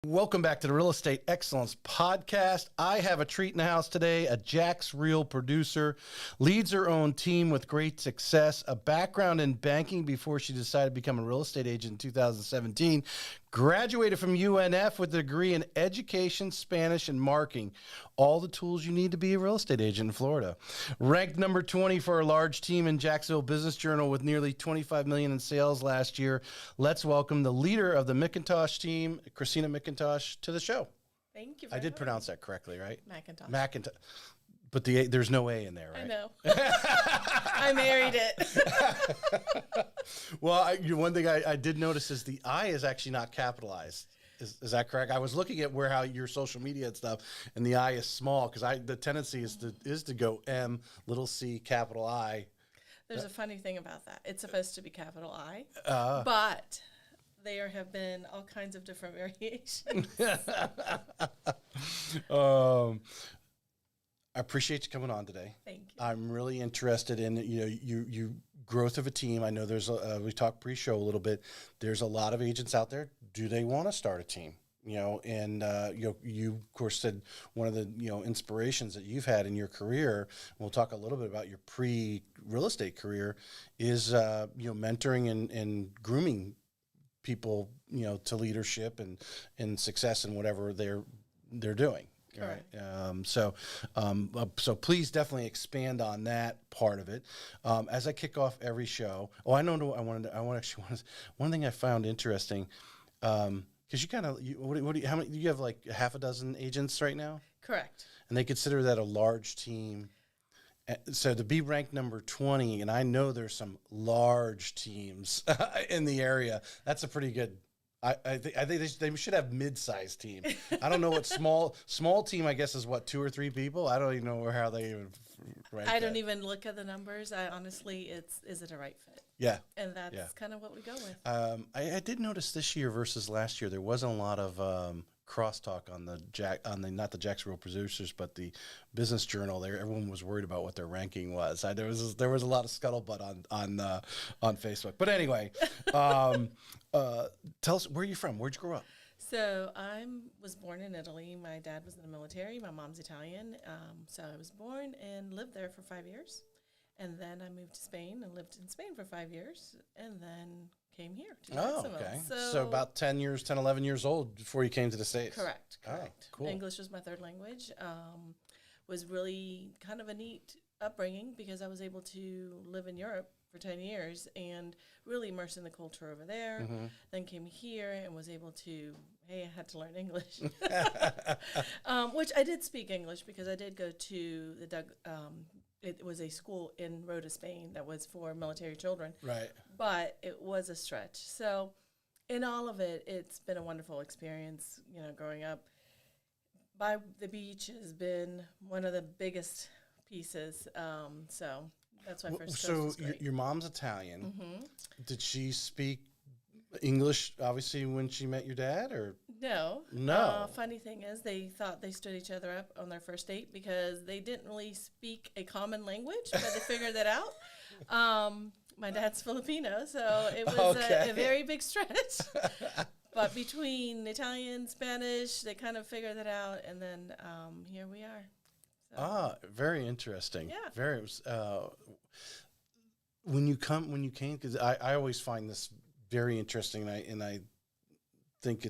Welcome back to the Real Estate Excellence Podcast. I have a treat in the house today, a JAX Real Producer, leads her own team with great success, a background in banking before she decided to become a real estate agent in 2017, graduated from UNF with a degree in education, Spanish, and marketing, all the tools you need to be a real estate agent in Florida. Ranked number 20 for a large team in Jacksonville Business Journal with nearly $25 million in sales last year. Let's welcome the leader of the McIntosh team, Christina McIntosh, to the show. Thank you. I did pronounce that correctly, right? McIntosh. McIntosh. But there's no A in there, right? I know. I married it. Well, one thing I did notice is the I is actually not capitalized. Is that correct? I was looking at how your social media and stuff, and the I is small because the tendency is to go M, little c, capital I. There's a funny thing about that. It's supposed to be capital I, but there have been all kinds of different variations. I appreciate you coming on today. Thank you. I'm really interested in you growth of a team. I know there's we talked pre-show a little bit. There's a lot of agents out there. Do they want to start a team? And you of course said one of the inspirations that you've had in your career. We'll talk a little bit about your pre-real estate career. Is mentoring and grooming people to leadership and success in whatever they're doing. Correct. Right. So please definitely expand on that part of it. As I kick off every show. Oh, I know. One thing I found interesting, because you kind of how many? You have like half a dozen agents right now. Correct. And they consider that a large team. So to be ranked number 20, and I know there's some large teams in the area. That's a pretty good. I think they should have mid-sized team. I don't know what small team. I guess is what 2 or 3 people. I don't even know how they even rank. I don't even look at the numbers. I honestly, is it a right fit? Yeah, and that's kind of what we go with. I did notice this year versus last year there wasn't a lot of crosstalk on the not the JAX Real Producers, but the Business Journal. There, everyone was worried about what their ranking was. There was a lot of scuttlebutt on Facebook. But anyway, tell us, where are you from? Where'd you grow up? So I was born in Italy. My dad was in the military. My mom's Italian. So I was born and lived there for 5 years, and then I moved to Spain and lived in Spain for 5 years, and then came here to Jacksonville. Okay. So about 10, 11 years old before you came to the States. Correct. Oh, cool. English was my third language. Was really kind of a neat upbringing because I was able to live in Europe for 10 years and really immerse in the culture over there. Mm-hmm. Then came here and was able to, I had to learn English. Which I did speak English because I did go to it was a school in Rota, Spain that was for military children. Right. But it was a stretch. So in all of it, it's been a wonderful experience, growing up. By the beach has been one of the biggest pieces. So that's why first. So your mom's Italian. Mm-hmm. Did she speak English, obviously, when she met your dad, or? No. Funny thing is, they thought they stood each other up on their first date because they didn't really speak a common language, but they figured that out. My dad's Filipino, so it was a very big stretch. But between Italian, Spanish, they kind of figured that out, and then here we are. So. Very interesting. Yeah. Very. When you came, because I always find this very interesting, and I think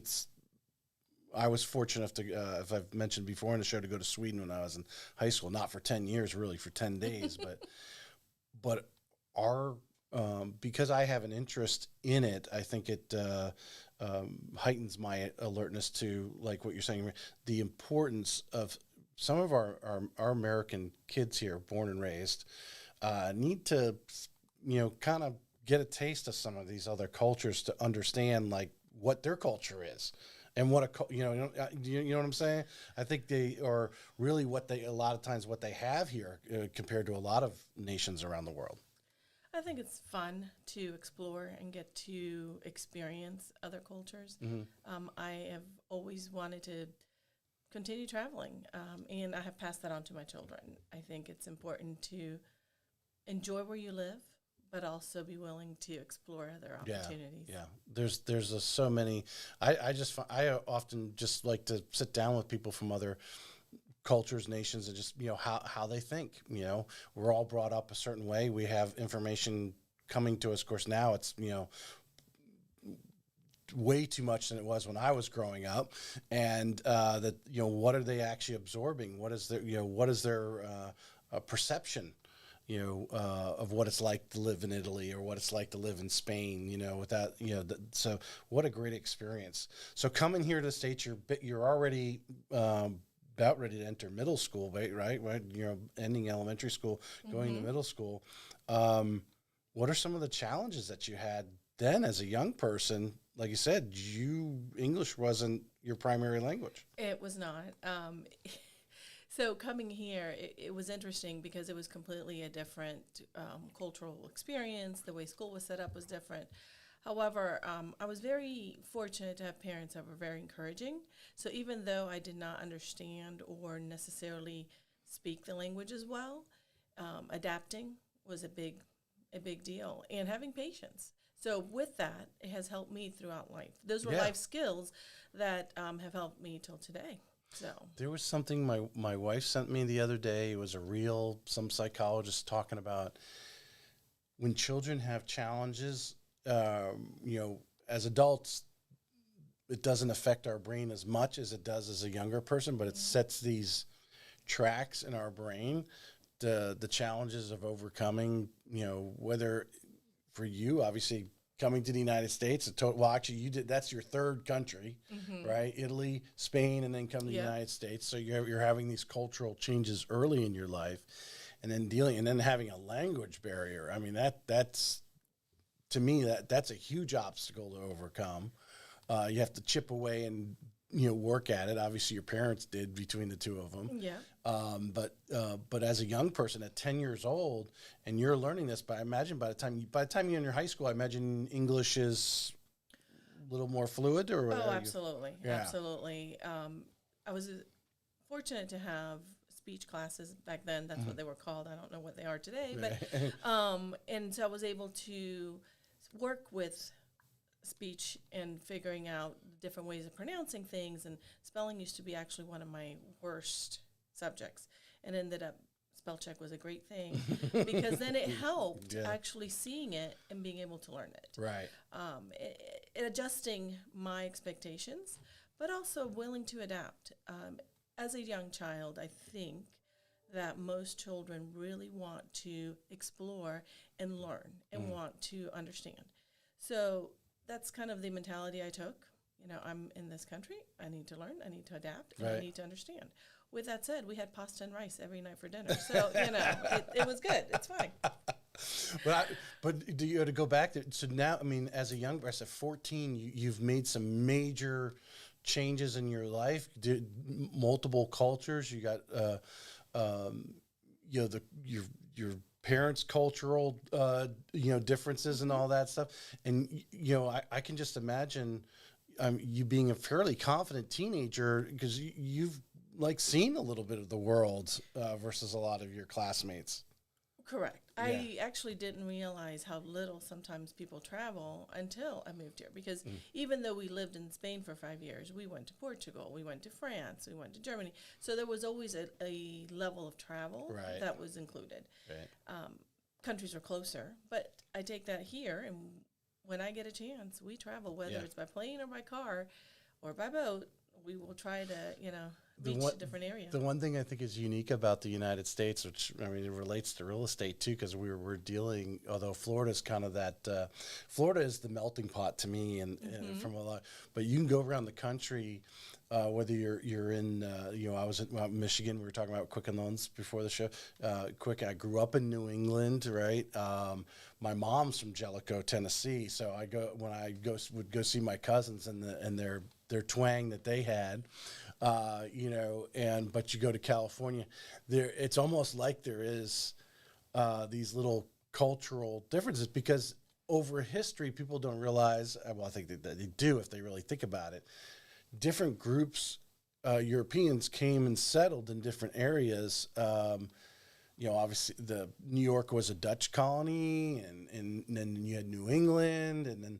I was fortunate enough to, if I've mentioned before in the show, to go to Sweden when I was in high school, not for 10 years, really for 10 days, but because I have an interest in it, I think it heightens my alertness to, like what you're saying, the importance of some of our American kids here, born and raised, need to, kind of get a taste of some of these other cultures to understand like what their culture is and what you know what I'm saying? I think they are really a lot of times what they have here compared to a lot of nations around the world. I think it's fun to explore and get to experience other cultures. Mm-hmm. I have always wanted to continue traveling, and I have passed that on to my children. I think it's important to enjoy where you live, but also be willing to explore other Yeah, opportunities. yeah. There's so many. I often just like to sit down with people from other cultures, nations, and just how they think. We're all brought up a certain way. We have information coming to us. Of course, now it's way too much than it was when I was growing up, and that what are they actually absorbing? What is their perception? Of what it's like to live in Italy or what it's like to live in Spain, without, so what a great experience. So coming here to the States, you're already about ready to enter middle school, right? Ending elementary school, going to middle school. What are some of the challenges that you had then as a young person? Like you said, English wasn't your primary language. It was not. So coming here, it was interesting because it was completely a different cultural experience. The way school was set up was different. However, I was very fortunate to have parents that were very encouraging. So even though I did not understand or necessarily speak the language as well, adapting was a big deal, and having patience. So with that, it has helped me throughout life. Those were life skills that have helped me till today. So there was something my wife sent me the other day. It was some psychologist talking about when children have challenges, as adults, it doesn't affect our brain as much as it does as a younger person, but it sets these tracks in our brain, the challenges of overcoming, whether for you, obviously, coming to the United States, actually, you did. That's your third country, right? Italy, Spain, and then come to the United States. So you're having these cultural changes early in your life, and then having a language barrier. I mean, that's to me that's a huge obstacle to overcome. You have to chip away and work at it. Obviously, your parents did between the two of them. yeah. But as a young person at 10 years old, and you're learning this, but I imagine by the time you're in your high school, I imagine English is a little more fluid, or Oh, absolutely, absolutely. I was fortunate to have speech classes back then. That's what they were called. I don't know what they are today, but and so I was able to work with speech and figuring out different ways of pronouncing things, and spelling used to be actually one of my worst subjects, and ended up spell check was a great thing because then it helped actually seeing it and being able to learn it. Right. Adjusting my expectations, but also willing to adapt. As a young child, I think that most children really want to explore and learn and want to understand. So that's kind of the mentality I took. I'm in this country. I need to learn. I need to adapt. And I need to understand. With that said, we had pasta and rice every night for dinner. So, it was good. It's fine. But do you have to go back there? So now, I mean, as a young person, at 14, you've made some major changes in your life. Did multiple cultures. You got, your parents' cultural, differences and all that stuff. And I can just imagine you being a fairly confident teenager because you've seen a little bit of the world versus a lot of your classmates. Correct. Yeah. I actually didn't realize how little sometimes people travel until I moved here because even though we lived in Spain for 5 years, we went to Portugal, we went to France, we went to Germany. So there was always a level of travel that was included. Right. Countries were closer, but I take that here, and when I get a chance, we travel, whether it's by plane or by car or by boat. We will try to, reach a different area. The one thing I think is unique about the United States, which, I mean, it relates to real estate too, because we're dealing, although Florida's kind of that, Florida is the melting pot to me and from a lot, but you can go around the country, whether you're in, I was in Michigan, we were talking about Quicken Loans before the show. I grew up in New England, right? My mom's from Jellicoe, Tennessee, so when I would go see my cousins and their twang that they had, but you go to California, it's almost like there is these little cultural differences because over history, people don't realize, well, I think that they do if they really think about it. Different groups, Europeans came and settled in different areas, obviously the New York was a Dutch colony, and then you had New England, and then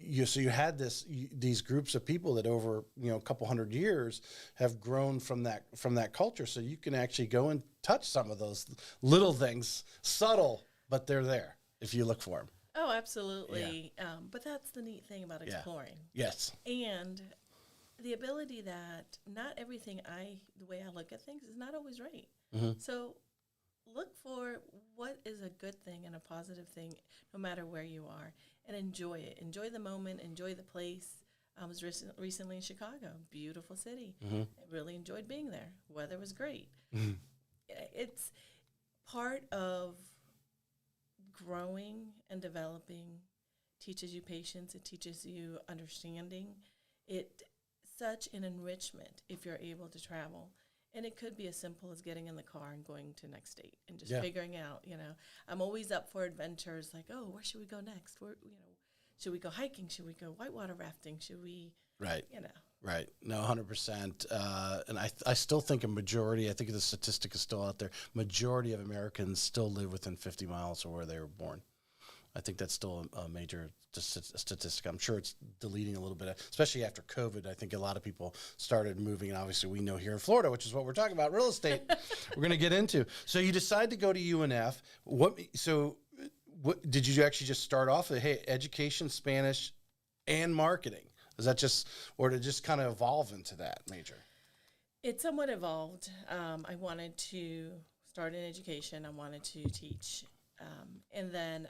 you had these groups of people that over a couple hundred years have grown from that culture. So you can actually go and touch some of those little things, subtle, but they're there if you look for them. Oh, absolutely. But that's the neat thing about exploring. Yes. And the ability that not everything the way I look at things is not always right. Mm-hmm. So look for what is a good thing and a positive thing, no matter where you are, and enjoy it. Enjoy the moment. Enjoy the place. I was recently in Chicago, beautiful city. Mm-hmm. I really enjoyed being there. Weather was great. Mm-hmm. It's part of growing and developing. Teaches you patience. It teaches you understanding. It's such an enrichment if you're able to travel. And it could be as simple as getting in the car and going to next state and just figuring out, I'm always up for adventures like, oh, where should we go next? Should we go hiking? Should we go whitewater rafting? Should we, Right. Right. No, 100%. And I still think I think the statistic is still out there. Majority of Americans still live within 50 miles of where they were born. I think that's still a major statistic. I'm sure it's deleting a little bit, especially after COVID. I think a lot of people started moving, and obviously we know here in Florida, which is what we're talking about, real estate, we're going to get into. So you decide to go to UNF. What did you actually just start off with? Hey, education, Spanish, and marketing. Is that just, or did it just kind of evolve into that major? It somewhat evolved. I wanted to start in education. I wanted to teach. And then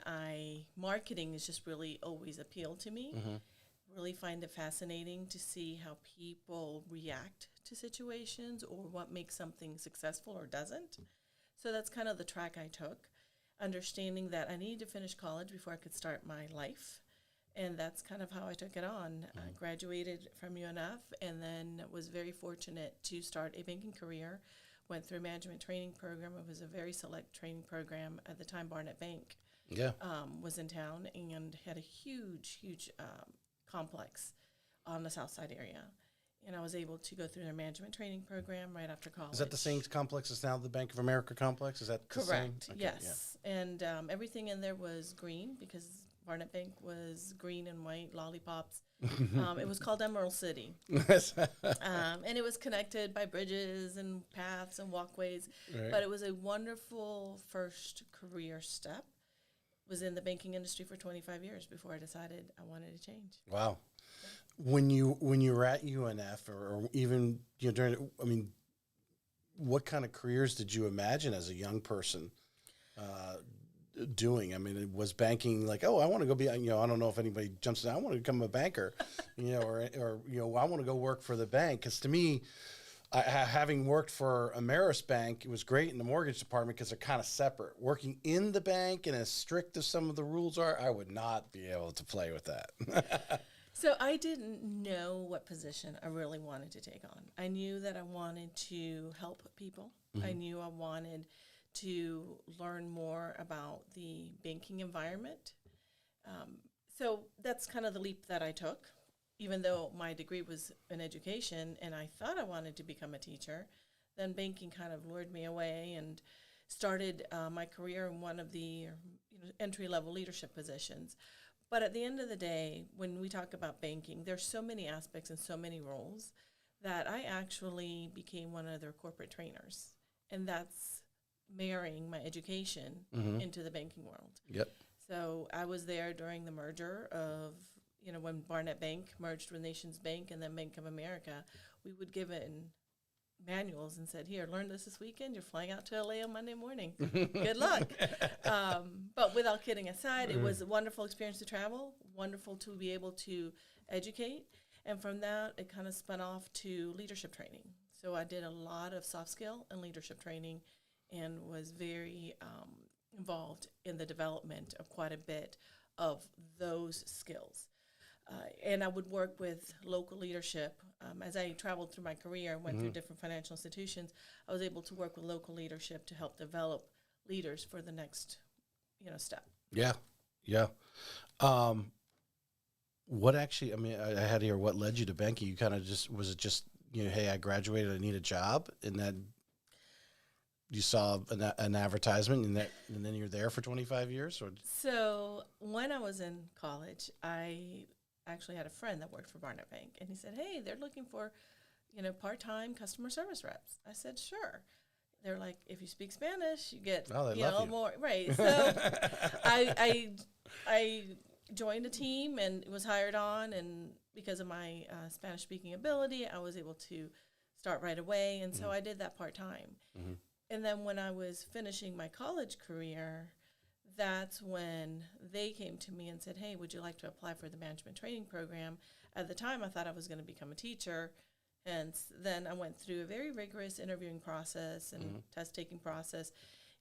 marketing has just really always appealed to me. Mm-hmm. Really find it fascinating to see how people react to situations or what makes something successful or doesn't. So that's kind of the track I took, understanding that I needed to finish college before I could start my life. And that's kind of how I took it on. Mm-hmm. I graduated from UNF and then was very fortunate to start a banking career. Went through a management training program. It was a very select training program. At the time, Barnett Bank was in town and had a huge complex on the South Side area. And I was able to go through their management training program right after college. Is that the same complex as now the Bank of America complex? Is that correct? The same? Okay, yes. Yeah. And everything in there was green because Barnett Bank was green and white, lollipops. It was called Emerald City. And it was connected by bridges and paths and walkways. Right. But it was a wonderful first career step. Was in the banking industry for 25 years before I decided I wanted to change. Wow. When you were at UNF or even during, what kind of careers did you imagine as a young person doing? I mean, was banking like, oh, I want to go be, I don't know if anybody jumps in, I want to become a banker, or I want to go work for the bank. Because to me, having worked for Ameris Bank, it was great in the mortgage department because they're kind of separate. Working in the bank and as strict as some of the rules are, I would not be able to play with that. So I didn't know what position I really wanted to take on. I knew that I wanted to help people. Mm-hmm. I knew I wanted to learn more about the banking environment. So that's kind of the leap that I took. Even though my degree was in education and I thought I wanted to become a teacher, then banking kind of lured me away and started my career in one of the entry-level leadership positions. But at the end of the day, when we talk about banking, there's so many aspects and so many roles that I actually became one of their corporate trainers. And that's marrying my education into the banking world. Yep. So I was there during the merger of, when Barnett Bank merged with Nations Bank and then Bank of America. We would give in manuals and said, here, learn this weekend. You're flying out to LA on Monday morning. Good luck. But without kidding aside, it was a wonderful experience to travel, wonderful to be able to educate. And from that, it kind of spun off to leadership training. So I did a lot of soft skill and leadership training and was very involved in the development of quite a bit of those skills. And I would work with local leadership. As I traveled through my career and went through different financial institutions, I was able to work with local leadership to help develop leaders for the next, step. Yeah, yeah. What actually, I had here, what led you to banking? You kind of just, was it just, hey, I graduated, I need a job, and then you saw an advertisement and then you're there for 25 years? Or So when I was in college, I actually had a friend that worked for Barnett Bank, and he said, "Hey, they're looking for, part-time customer service reps." I said, "Sure." They're like, "If you speak Spanish, you get more." Right. So I joined a team and was hired on, and because of my Spanish speaking ability, I was able to start right away, and so I did that part-time. And then when I was finishing my college career, that's when they came to me and said, "Hey, would you like to apply for the management training program?" At the time, I thought I was going to become a teacher. And then I went through a very rigorous interviewing process and test-taking process.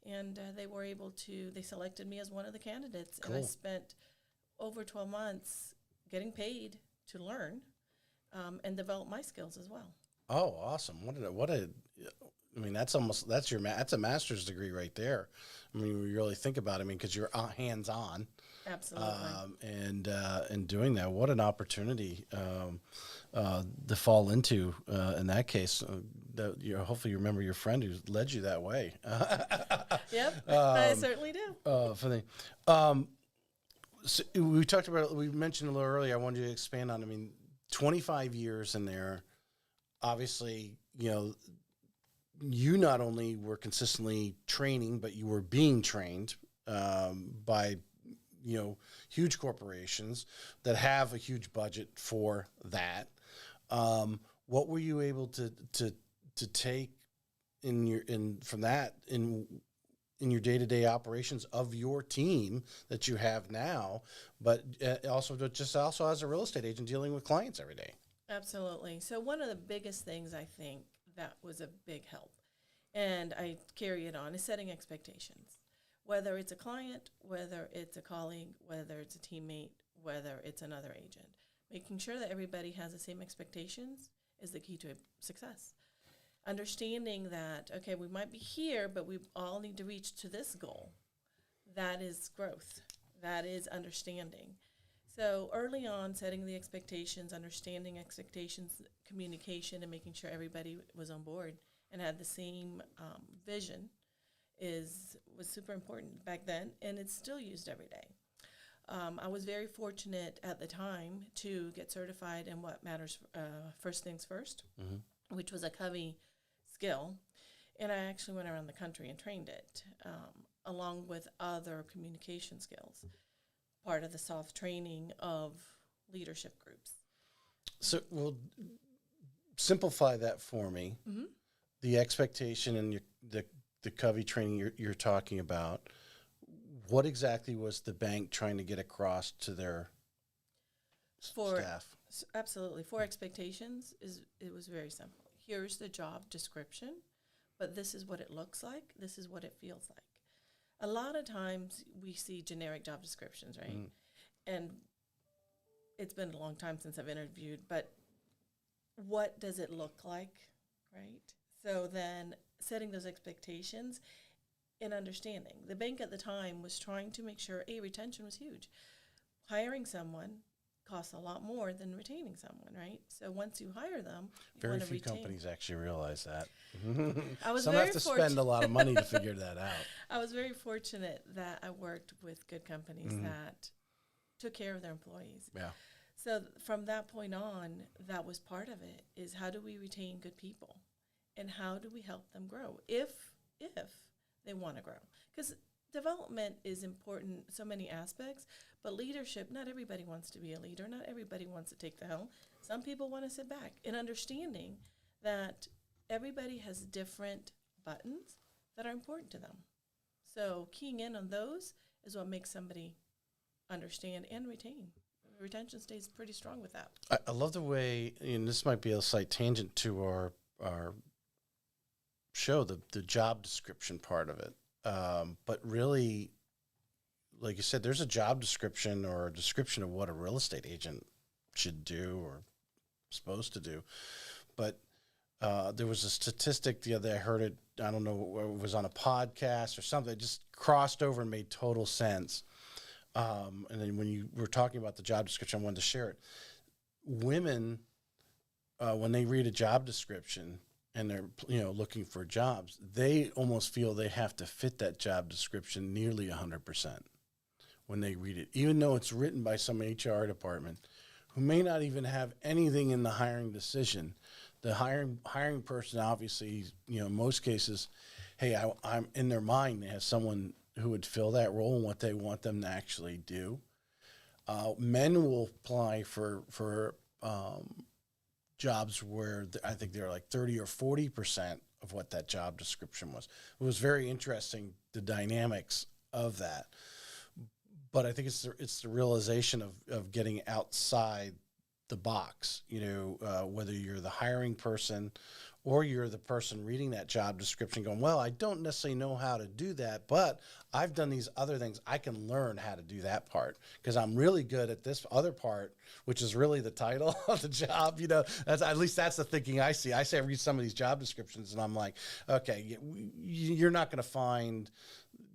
And they selected me as one of the candidates. Cool. And I spent over 12 months getting paid to learn and develop my skills as well. Oh, awesome! I mean, that's a master's degree right there. I mean, when you really think about it, I mean, because you're hands-on. Absolutely. And doing that, what an opportunity to fall into in that case. Hopefully you remember your friend who led you that way. Yep, I certainly do. Funny. So we mentioned a little earlier, I wanted you to expand on, I mean, 25 years in there, obviously, you not only were consistently training, but you were being trained by, huge corporations that have a huge budget for that. What were you able to take in your day-to-day operations of your team that you have now, but also as a real estate agent dealing with clients every day? Absolutely. So one of the biggest things I think that was a big help, and I carry it on, is setting expectations. Whether it's a client, whether it's a colleague, whether it's a teammate, whether it's another agent. Making sure that everybody has the same expectations is the key to success. Understanding that, okay, we might be here, but we all need to reach to this goal. That is growth. That is understanding. So early on, setting the expectations, understanding expectations, communication, and making sure everybody was on board and had the same vision was super important back then, and it's still used every day. I was very fortunate at the time to get certified in what matters first things first, which was a Covey skill, and I actually went around the country and trained it, along with other communication skills, part of the soft training of leadership groups. So, well, simplify that for me. The expectation and the Covey training you're talking about. What exactly was the bank trying to get across to their staff? Absolutely. For expectations, it was very simple. Here's the job description, but this is what it looks like. This is what it feels like. A lot of times we see generic job descriptions, right? And it's been a long time since I've interviewed, but what does it look like, right? So then setting those expectations and understanding. The bank at the time was trying to make sure, retention was huge. Hiring someone costs a lot more than retaining someone, right? So once you hire them, very few companies actually realize that. Some have to spend a lot of money to figure that out. I was very fortunate that I worked with good companies that took care of their employees. Yeah. So from that point on, that was part of it, is how do we retain good people? And how do we help them grow if they want to grow? Because development is important, so many aspects, but leadership, not everybody wants to be a leader. Not everybody wants to take the helm. Some people want to sit back, and understanding that everybody has different buttons that are important to them. So keying in on those is what makes somebody understand and retain. Retention stays pretty strong with that. I love the way, and this might be a slight tangent to our show, the job description part of it. But really, like you said, there's a job description or a description of what a real estate agent should do or supposed to do. But there was a statistic the other day, I heard it, I don't know, it was on a podcast or something, it just crossed over and made total sense. And then when you were talking about the job description, I wanted to share it. Women, when they read a job description, and they're looking for jobs, they almost feel they have to fit that job description nearly 100% when they read it, even though it's written by some HR department who may not even have anything in the hiring decision. The hiring person, obviously, in most cases, hey, I'm in their mind, they have someone who would fill that role and what they want them to actually do. Men will apply for jobs where I think they're like 30 or 40% of what that job description was. It was very interesting, the dynamics of that. But I think it's the realization of getting outside the box, whether you're the hiring person or you're the person reading that job description going, well, I don't necessarily know how to do that, but I've done these other things. I can learn how to do that part because I'm really good at this other part, which is really the title of the job. At least that's the thinking I see. I read some of these job descriptions and I'm like, okay, you're not going to find,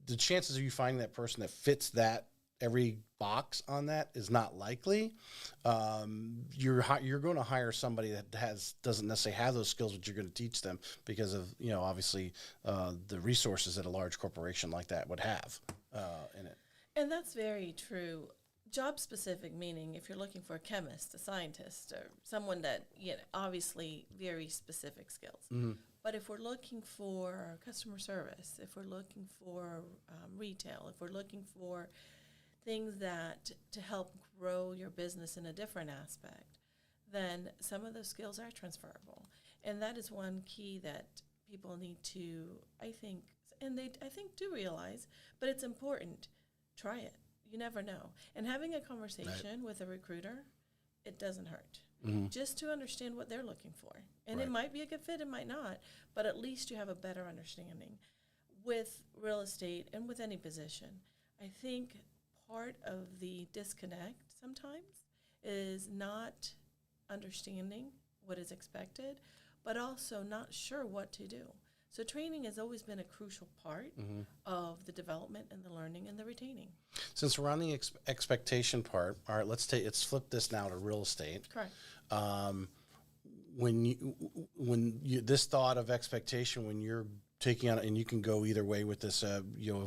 the chances of you finding that person that fits that every box on that is not likely. You're going to hire somebody that doesn't necessarily have those skills, but you're going to teach them because of obviously the resources that a large corporation like that would have in it. And that's very true. Job specific meaning if you're looking for a chemist, a scientist, or someone that obviously very specific skills. Mm-hmm. But if we're looking for customer service, if we're looking for retail, if we're looking for things that to help grow your business in a different aspect, then some of those skills are transferable. And that is one key that people need to, I think, and they, I think, do realize, but it's important. Try it. You never know. And having a conversation with a recruiter, it doesn't hurt. Mm-hmm. Just to understand what they're looking for. And it might be a good fit, it might not, but at least you have a better understanding. With real estate and with any position, I think part of the disconnect sometimes is not understanding what is expected, but also not sure what to do. So training has always been a crucial part of the development and the learning and the retaining. Since we're on the expectation part, all right, let's flip this now to real estate. Correct. When you this thought of expectation, when you're taking on, and you can go either way with this, a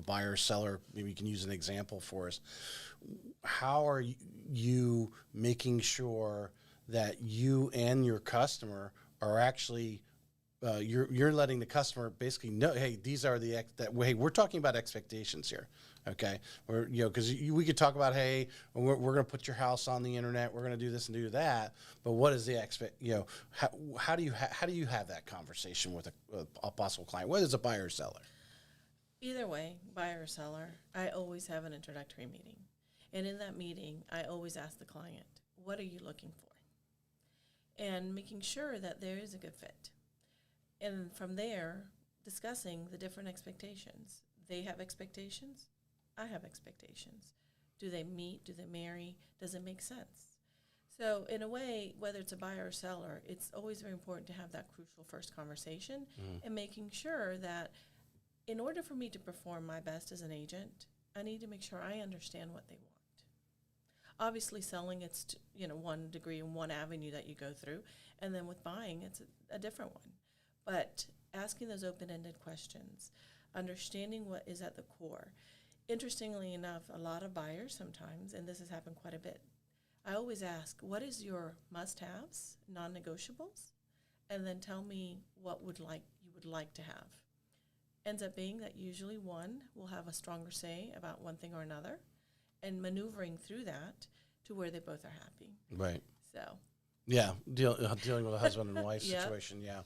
buyer, seller, maybe you can use an example for us. How are you making sure that you and your customer are actually, you're letting the customer basically know, hey, these are hey, we're talking about expectations here. Okay. Because we could talk about, hey, we're going to put your house on the internet. We're going to do this and do that. But what is the how do you have that conversation with a possible client, whether it's a buyer or seller? Either way, buyer or seller, I always have an introductory meeting. And in that meeting, I always ask the client, what are you looking for? And making sure that there is a good fit. And from there, discussing the different expectations. They have expectations. I have expectations. Do they meet? Do they marry? Does it make sense? So in a way, whether it's a buyer or seller, it's always very important to have that crucial first conversation and making sure that in order for me to perform my best as an agent, I need to make sure I understand what they want. Obviously, selling, it's one degree and one avenue that you go through, and then with buying, it's a different one. But asking those open-ended questions, understanding what is at the core. Interestingly enough, a lot of buyers sometimes, and this has happened quite a bit, I always ask, what is your must-haves, non-negotiables, and then tell me what you would like to have. Ends up being that usually one will have a stronger say about one thing or another, and maneuvering through that to where they both are happy. Right. So. Yeah, dealing with a husband and wife situation, yeah.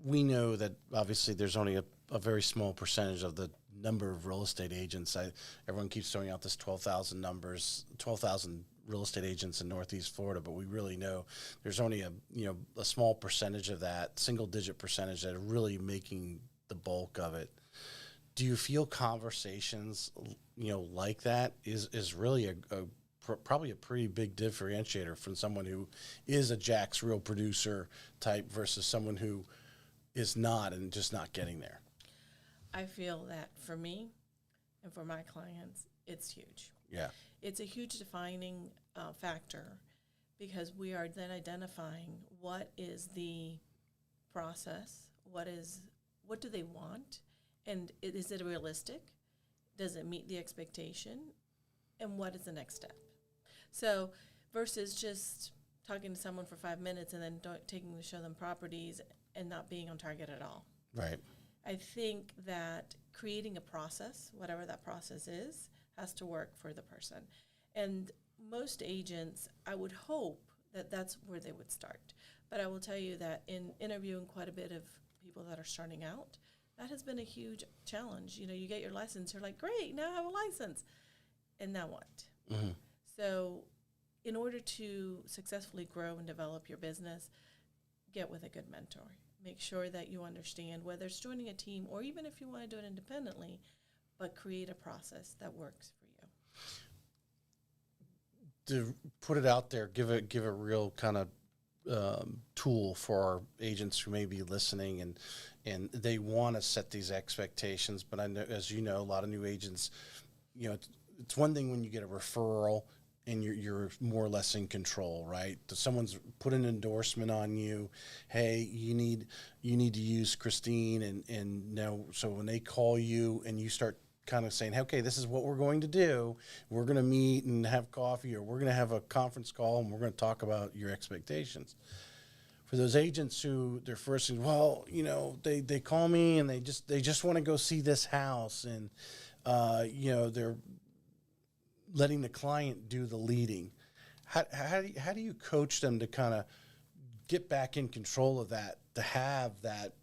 We know that obviously there's only a very small percentage of the number of real estate agents. Everyone keeps throwing out this 12,000 real estate agents in Northeast Florida, but we really know there's only a small percentage of that, single-digit percentage that are really making the bulk of it. Do you feel conversations, like that is really probably a pretty big differentiator from someone who is a JAX Real Producer type versus someone who is not and just not getting there? I feel that for me and for my clients, it's huge. Yeah. It's a huge defining factor because we are then identifying what is the process, what do they want, and is it realistic? Does it meet the expectation? And what is the next step? So versus just talking to someone for 5 minutes and then taking to show them properties and not being on target at all. Right. I think that creating a process, whatever that process is, has to work for the person. And most agents, I would hope that that's where they would start. But I will tell you that in interviewing quite a bit of people that are starting out, that has been a huge challenge. You know, you get your license, you're like, great, now I have a license. And now what? Mm-hmm. So in order to successfully grow and develop your business, get with a good mentor. Make sure that you understand whether it's joining a team or even if you want to do it independently, but create a process that works for you. To put it out there, give a real kind of tool for our agents who may be listening and they want to set these expectations. But I know, as you know, a lot of new agents, you know, it's one thing when you get a referral and you're more or less in control, right? Someone's put an endorsement on you. Hey, you need to use Christine, and now so when they call you and you start kind of saying, okay, this is what we're going to do. We're going to meet and have coffee, or we're going to have a conference call and we're going to talk about your expectations. For those agents who they're first, well, you know, they call me and they just want to go see this house, and you know, they're letting the client do the leading. How do you coach them to kind of get back in control of that, to have that?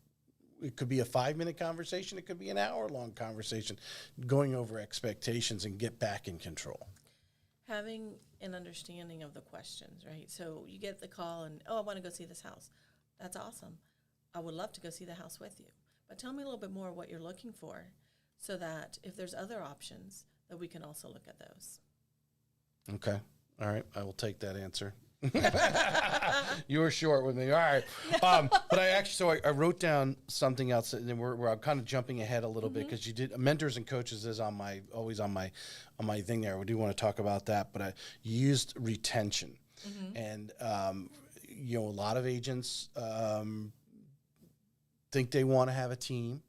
It could be a 5-minute conversation. It could be an hour-long conversation, going over expectations and get back in control. Having an understanding of the questions, right? So you get the call and, oh, I want to go see this house. That's awesome. I would love to go see the house with you. But tell me a little bit more what you're looking for so that if there's other options, that we can also look at those. Okay. All right. I will take that answer. You were short with me. All right. But I wrote down something else, and where I'm kind of jumping ahead a little bit, because you did mentors and coaches is always on my thing there. We do want to talk about that, but I used retention, and you know, a lot of agents think they want to have a team.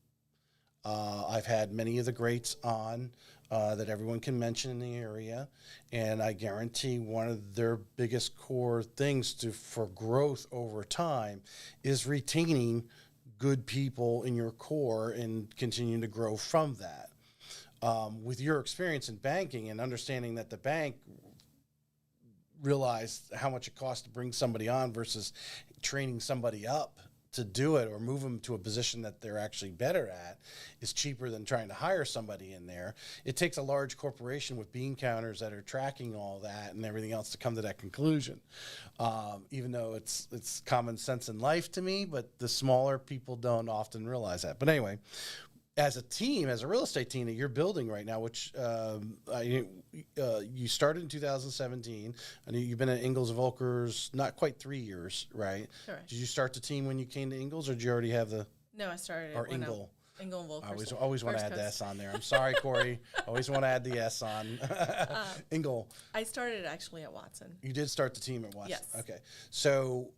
I've had many of the greats on that everyone can mention in the area, and I guarantee one of their biggest core things for growth over time is retaining good people in your core and continuing to grow from that. With your experience in banking and understanding that the bank realized how much it costs to bring somebody on versus training somebody up to do it or move them to a position that they're actually better at is cheaper than trying to hire somebody in there. It takes a large corporation with bean counters that are tracking all that and everything else to come to that conclusion. Even though it's common sense in life to me, but the smaller people don't often realize that. But anyway, as a team, as a real estate team that you're building right now, which you started in 2017, I know you've been at Engel's and Volkers not quite 3 years, right? Correct. Did you start the team when you came to Engel's, or did you already have the? No, I started or when Engel. Engel and Volkers. I always want to add the S on there. I'm sorry, Corey. Always want to add the S on. Engel. I started actually at Watson. You did start the team at Watson. Yes. Okay. So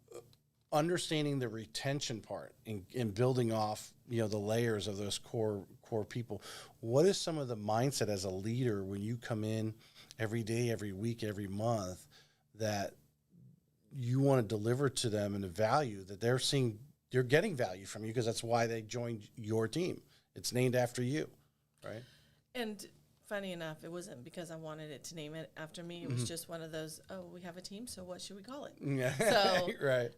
understanding the retention part and building off, you know, the layers of those core people, what is some of the mindset as a leader when you come in every day, every week, every month that you want to deliver to them, and the value that they're seeing, they're getting value from you, because that's why they joined your team. It's named after you, right? And funny enough, it wasn't because I wanted it to name it after me. It was just one of those, oh, we have a team, so what should we call it? Yeah. So, right.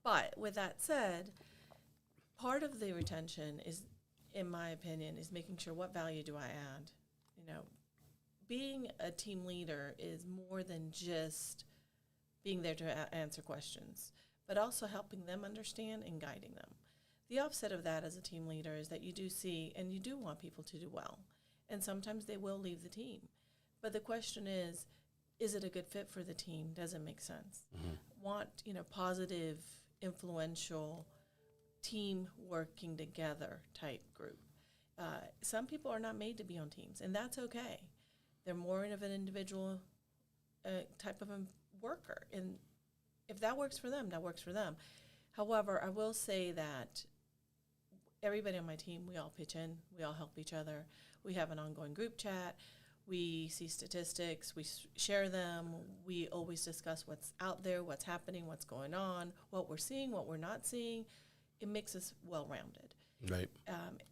But with that said, part of the retention is, in my opinion, is making sure what value do I add. You know, being a team leader is more than just being there to answer questions, but also helping them understand and guiding them. The offset of that as a team leader is that you do see and you do want people to do well. And sometimes they will leave the team. But the question is it a good fit for the team? Does it make sense? Want, you know, positive, influential, team working together type group. Some people are not made to be on teams, and that's okay. They're more of an individual type of worker. And if that works for them, that works for them. However, I will say that everybody on my team, we all pitch in, we all help each other. We have an ongoing group chat. We see statistics, we share them. We always discuss what's out there, what's happening, what's going on, what we're seeing, what we're not seeing. It makes us well-rounded. Right.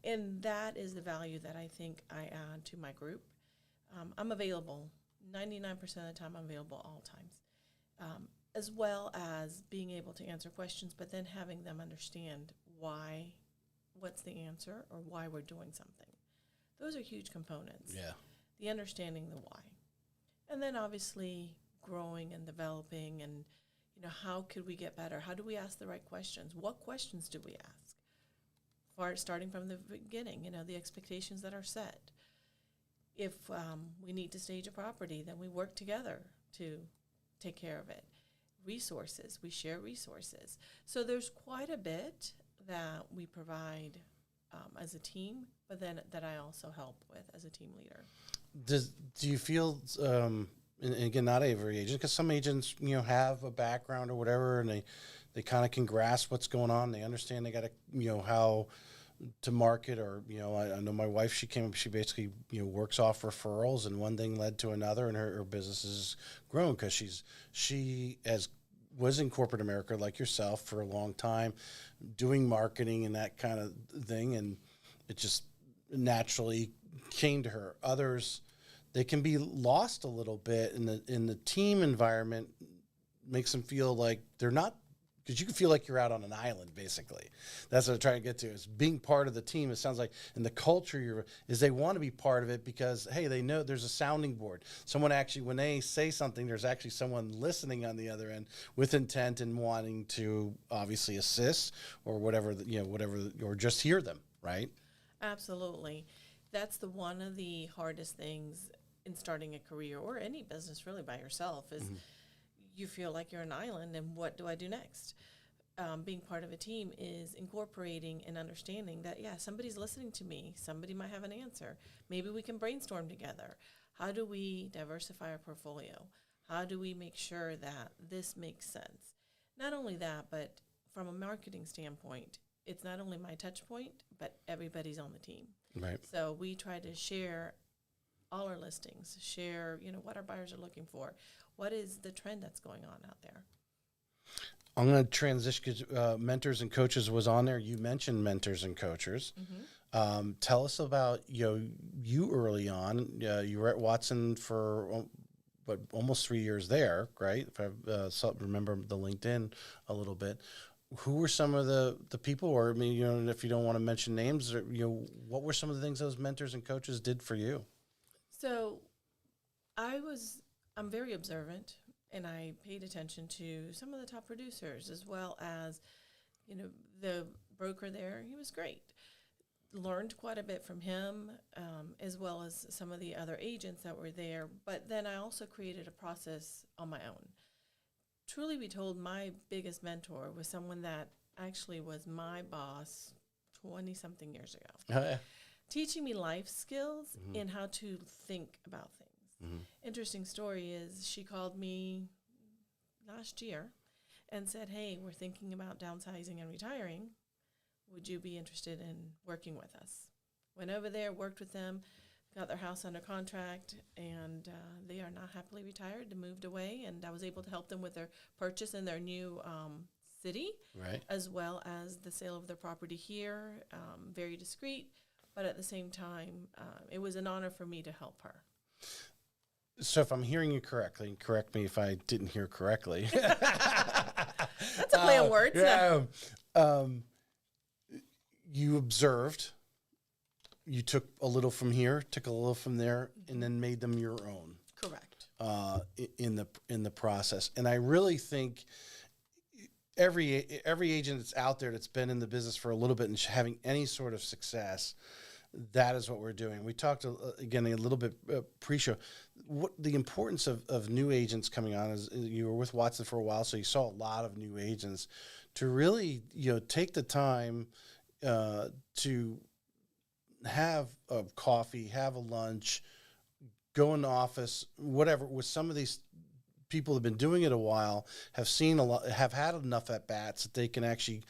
And that is the value that I think I add to my group. I'm available 99% of the time. I'm available all times, as well as being able to answer questions, but then having them understand what's the answer, or why we're doing something. Those are huge components. Yeah. The understanding the why, and then obviously growing and developing, and how could we get better? How do we ask the right questions? What questions do we ask? Starting from the beginning, the expectations that are set. If we need to stage a property, then we work together to take care of it. Resources, we share resources. So there's quite a bit that we provide as a team, but then that I also help with as a team leader. Do you feel, and again, not every agent, because some agents, have a background or whatever, and they kind of can grasp what's going on. They understand they got to, how to market, or, I know my wife, she basically, works off referrals, and one thing led to another, and her business has grown because she was in corporate America like yourself for a long time, doing marketing and that kind of thing, and it just naturally came to her. Others, they can be lost a little bit in the team environment, makes them feel like they're not, because you can feel like you're out on an island, basically. That's what I'm trying to get to, is being part of the team. It sounds like in the culture is they want to be part of it because, hey, they know there's a sounding board. Someone actually, when they say something, there's actually someone listening on the other end with intent and wanting to obviously assist or whatever, or just hear them, right? Absolutely. That's one of the hardest things in starting a career, or any business really, by yourself, is you feel like you're an island, and what do I do next? Being part of a team is incorporating and understanding that, somebody's listening to me. Somebody might have an answer. Maybe we can brainstorm together. How do we diversify our portfolio? How do we make sure that this makes sense? Not only that, but from a marketing standpoint, it's not only my touch point, but everybody's on the team. Right. So we try to share all our listings, share, what our buyers are looking for. What is the trend that's going on out there? I'm going to transition because mentors and coaches was on there. You mentioned mentors and coaches. Mm-hmm. Tell us about you early on. You were at Watson for almost 3 years there, right? If I remember the LinkedIn a little bit. Who were some of the people, or if you don't want to mention names, what were some of the things those mentors and coaches did for you? So I'm very observant, and I paid attention to some of the top producers, as well as, the broker there. He was great. Learned quite a bit from him, as well as some of the other agents that were there. But then I also created a process on my own. Truly be told, my biggest mentor was someone that actually was my boss 20-something years ago. Oh, yeah. Teaching me life skills and how to think about things. Mm-hmm. Interesting story is, she called me last year and said, hey, we're thinking about downsizing and retiring. Would you be interested in working with us? Went over there, worked with them, got their house under contract, and they are now happily retired and moved away. And I was able to help them with their purchase in their new city, right, as well as the sale of their property here. Very discreet, but at the same time, it was an honor for me to help her. So if I'm hearing you correctly, and correct me if I didn't hear correctly. That's a play on words. Yeah. You observed, you took a little from here, took a little from there, and then made them your own. Correct. In the process. And I really think every agent that's out there that's been in the business for a little bit and having any sort of success, that is what we're doing. We talked again a little bit pre-show. What the importance of new agents coming on is, you were with Watson for a while, so you saw a lot of new agents to really take the time to have a coffee, have a lunch, go in the office, whatever, with some of these people have been doing it a while, have seen a lot, have had enough at bats that they can actually,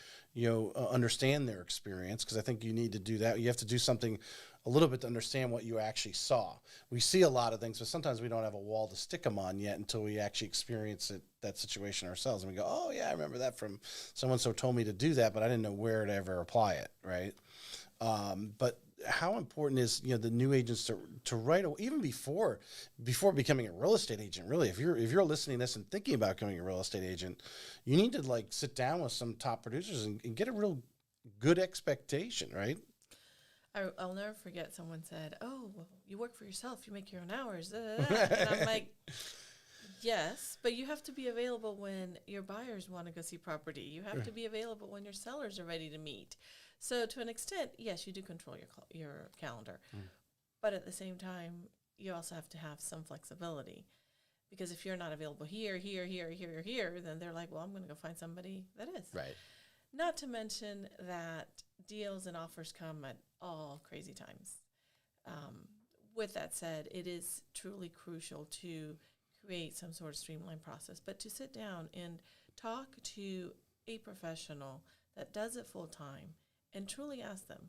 understand their experience. Because I think you need to do that. You have to do something a little bit to understand what you actually saw. We see a lot of things, but sometimes we don't have a wall to stick them on yet until we actually experience that situation ourselves. And we go, oh yeah, I remember that from so-and-so told me to do that, but I didn't know where to ever apply it. Right. But how important is, the new agents to write, even before becoming a real estate agent, really, if you're listening to this and thinking about becoming a real estate agent, you need to sit down with some top producers and get a real good expectation, right? I'll never forget someone said, oh, well, you work for yourself, you make your own hours. And I'm like, yes, but you have to be available when your buyers want to go see property. You have to be available when your sellers are ready to meet. So to an extent, yes, you do control your calendar. But at the same time, you also have to have some flexibility. Because if you're not available here, then they're like, well, I'm going to go find somebody that is. Right. Not to mention that deals and offers come at all crazy times. With that said, it is truly crucial to create some sort of streamlined process, but to sit down and talk to a professional that does it full time and truly ask them,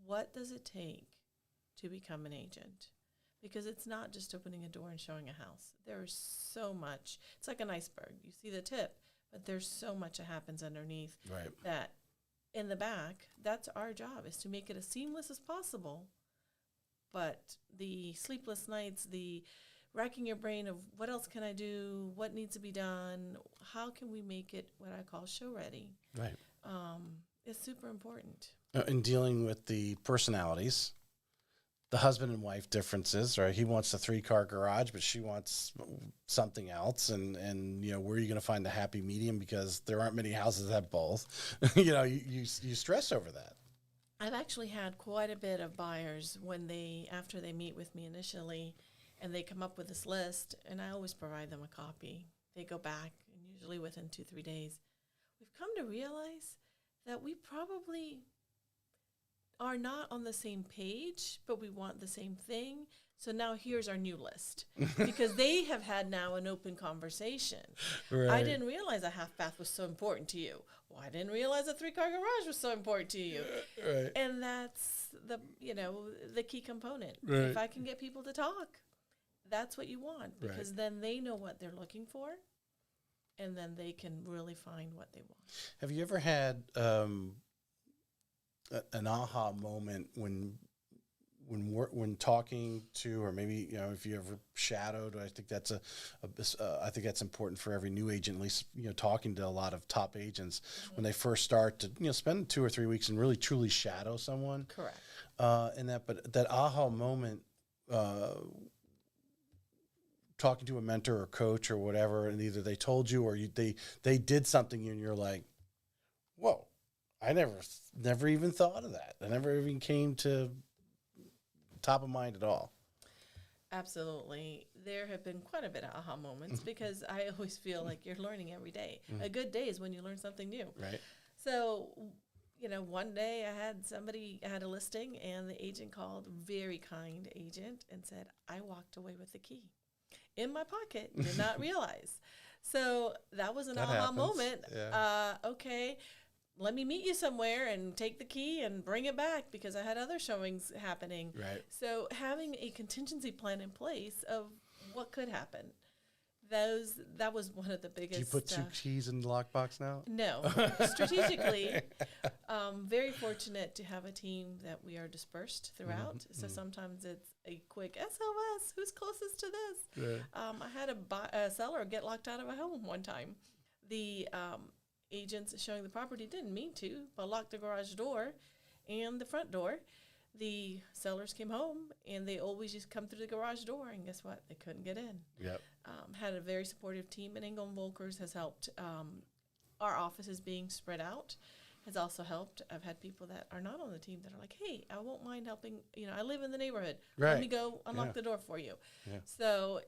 what does it take to become an agent? Because it's not just opening a door and showing a house. There's so much. It's like an iceberg. You see the tip, but there's so much that happens underneath. Right. That in the back, that's our job, is to make it as seamless as possible. But the sleepless nights, the racking your brain of what else can I do, what needs to be done, how can we make it what I call show ready, Right. is super important. In dealing with the personalities, the husband and wife differences, right? He wants a 3-car garage, but she wants something else. And where are you going to find the happy medium? Because there aren't many houses that have both. You stress over that. I've actually had quite a bit of buyers after they meet with me initially, and they come up with this list, and I always provide them a copy. They go back, and usually within 2-3 days. We've come to realize that we probably are not on the same page, but we want the same thing. So now here's our new list, because they have had now an open conversation. Right. I didn't realize a half bath was so important to you. Well, I didn't realize a 3-car garage was so important to you. Right. And that's the key component. Right. If I can get people to talk, that's what you want, because then they know what they're looking for, and then they can really find what they want. Have you ever had an aha moment when talking to, or maybe if you ever shadowed? I think that's I think that's important for every new agent, at least talking to a lot of top agents when they first start to spend 2 or 3 weeks and really truly shadow someone. Correct. But that aha moment, talking to a mentor or coach or whatever, and either they told you or they did something and you're like, whoa, I never even thought of that. I never even came to top of mind at all. Absolutely. There have been quite a bit of aha moments, because I always feel like you're learning every day. A good day is when you learn something new. Right. So, one day I had a listing, and the agent called, very kind agent, and said, I walked away with the key in my pocket, did not realize. So that was an aha moment. Yeah. Okay, let me meet you somewhere and take the key and bring it back, because I had other showings happening. Right. So having a contingency plan in place of what could happen, that was one of the biggest. Do you put 2 keys in the lockbox now? No. Strategically, very fortunate to have a team that we are dispersed throughout. So sometimes it's a quick SOS, who's closest to this? Right. I had a seller get locked out of a home one time. The agents showing the property didn't mean to, but locked the garage door and the front door. The sellers came home, and they always just come through the garage door, and guess what? They couldn't get in. Yep. Had a very supportive team, and Engel and Volkers has helped. Our offices being spread out has also helped. I've had people that are not on the team that are like, hey, I won't mind helping. I live in the neighborhood. Right. Let me go unlock the door for you. Yeah. So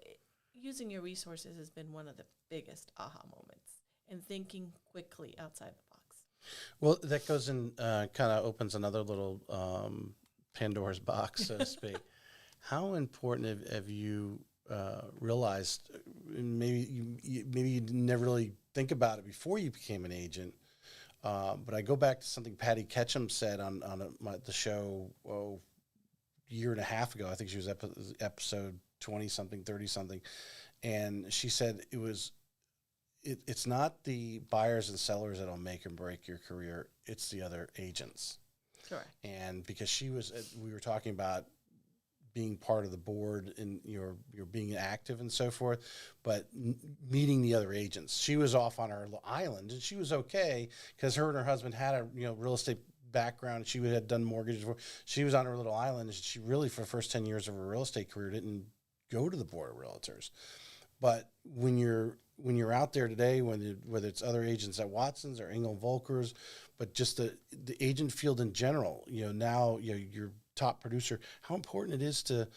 using your resources has been one of the biggest aha moments, and thinking quickly outside the box. Well, that goes in, kind of opens another little Pandora's box, so to speak. How important have you realized, maybe you didn't never really think about it before you became an agent. But I go back to something Patty Ketchum said on the show year and a half ago. I think she was episode 20 something, 30 something, and she said it's not the buyers and sellers that'll make and break your career. It's the other agents. Correct. And because we were talking about being part of the board and you're being active and so forth, but meeting the other agents. She was off on her little island, and she was okay because her and her husband had a real estate background. She had done mortgages before. She was on her little island, and she really, for the first 10 years of her real estate career, didn't go to the board of realtors. But when you're out there today, whether it's other agents at Watson's or Engel Volkers, but just the agent field in general, now you're top producer, how important it is to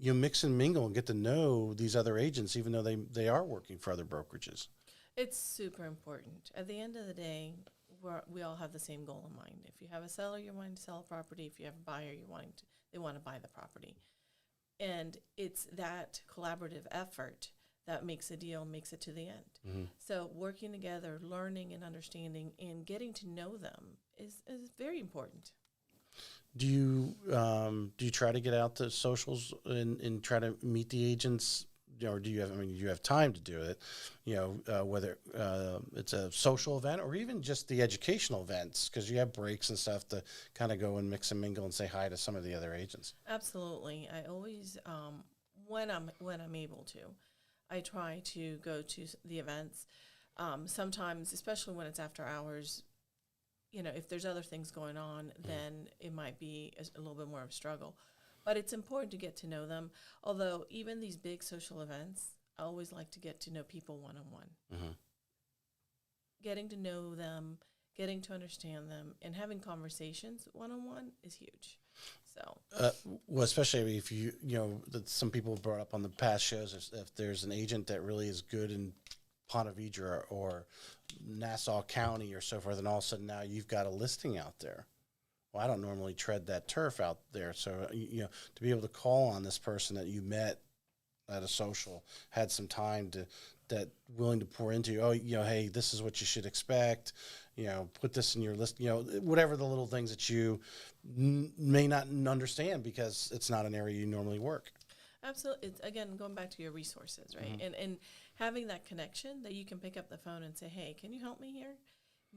mix and mingle and get to know these other agents, even though they are working for other brokerages. It's super important. At the end of the day, we all have the same goal in mind. If you have a seller, you're wanting to sell a property. If you have a buyer, they want to buy the property. And it's that collaborative effort that makes a deal, makes it to the end. Mm-hmm. So working together, learning and understanding, and getting to know them is very important. Do you try to get out to socials and try to meet the agents, or do you have time to do it? Whether it's a social event or even just the educational events, because you have breaks and stuff to kind of go and mix and mingle and say hi to some of the other agents. Absolutely. I always, when I'm able to, I try to go to the events. Sometimes, especially when it's after hours, if there's other things going on, then it might be a little bit more of a struggle. But it's important to get to know them. Although even these big social events, I always like to get to know people one-on-one. Mm-hmm. Getting to know them, getting to understand them, and having conversations one-on-one is huge. So, well, especially if that some people brought up on the past shows, if there's an agent that really is good in Ponte Vedra or Nassau County or so forth, and all of a sudden now you've got a listing out there. Well, I don't normally tread that turf out there, so to be able to call on this person that you met at a social, had some time that willing to pour into you. Hey, this is what you should expect. Put this in your list. Whatever the little things that you may not understand because it's not an area you normally work. Absolutely. It's, again, going back to your resources, right? Mm-hmm. And having that connection that you can pick up the phone and say, hey, can you help me here?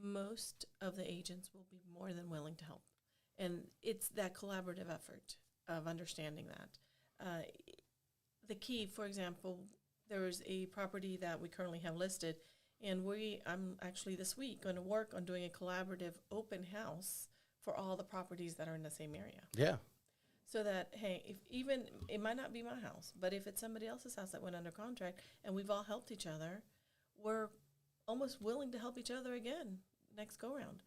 Most of the agents will be more than willing to help. And it's that collaborative effort of understanding that. The key, for example, there is a property that we currently have listed, and I'm actually this week going to work on doing a collaborative open house for all the properties that are in the same area. Yeah. So that, hey, it might not be my house, but if it's somebody else's house that went under contract and we've all helped each other, we're almost willing to help each other again next go round.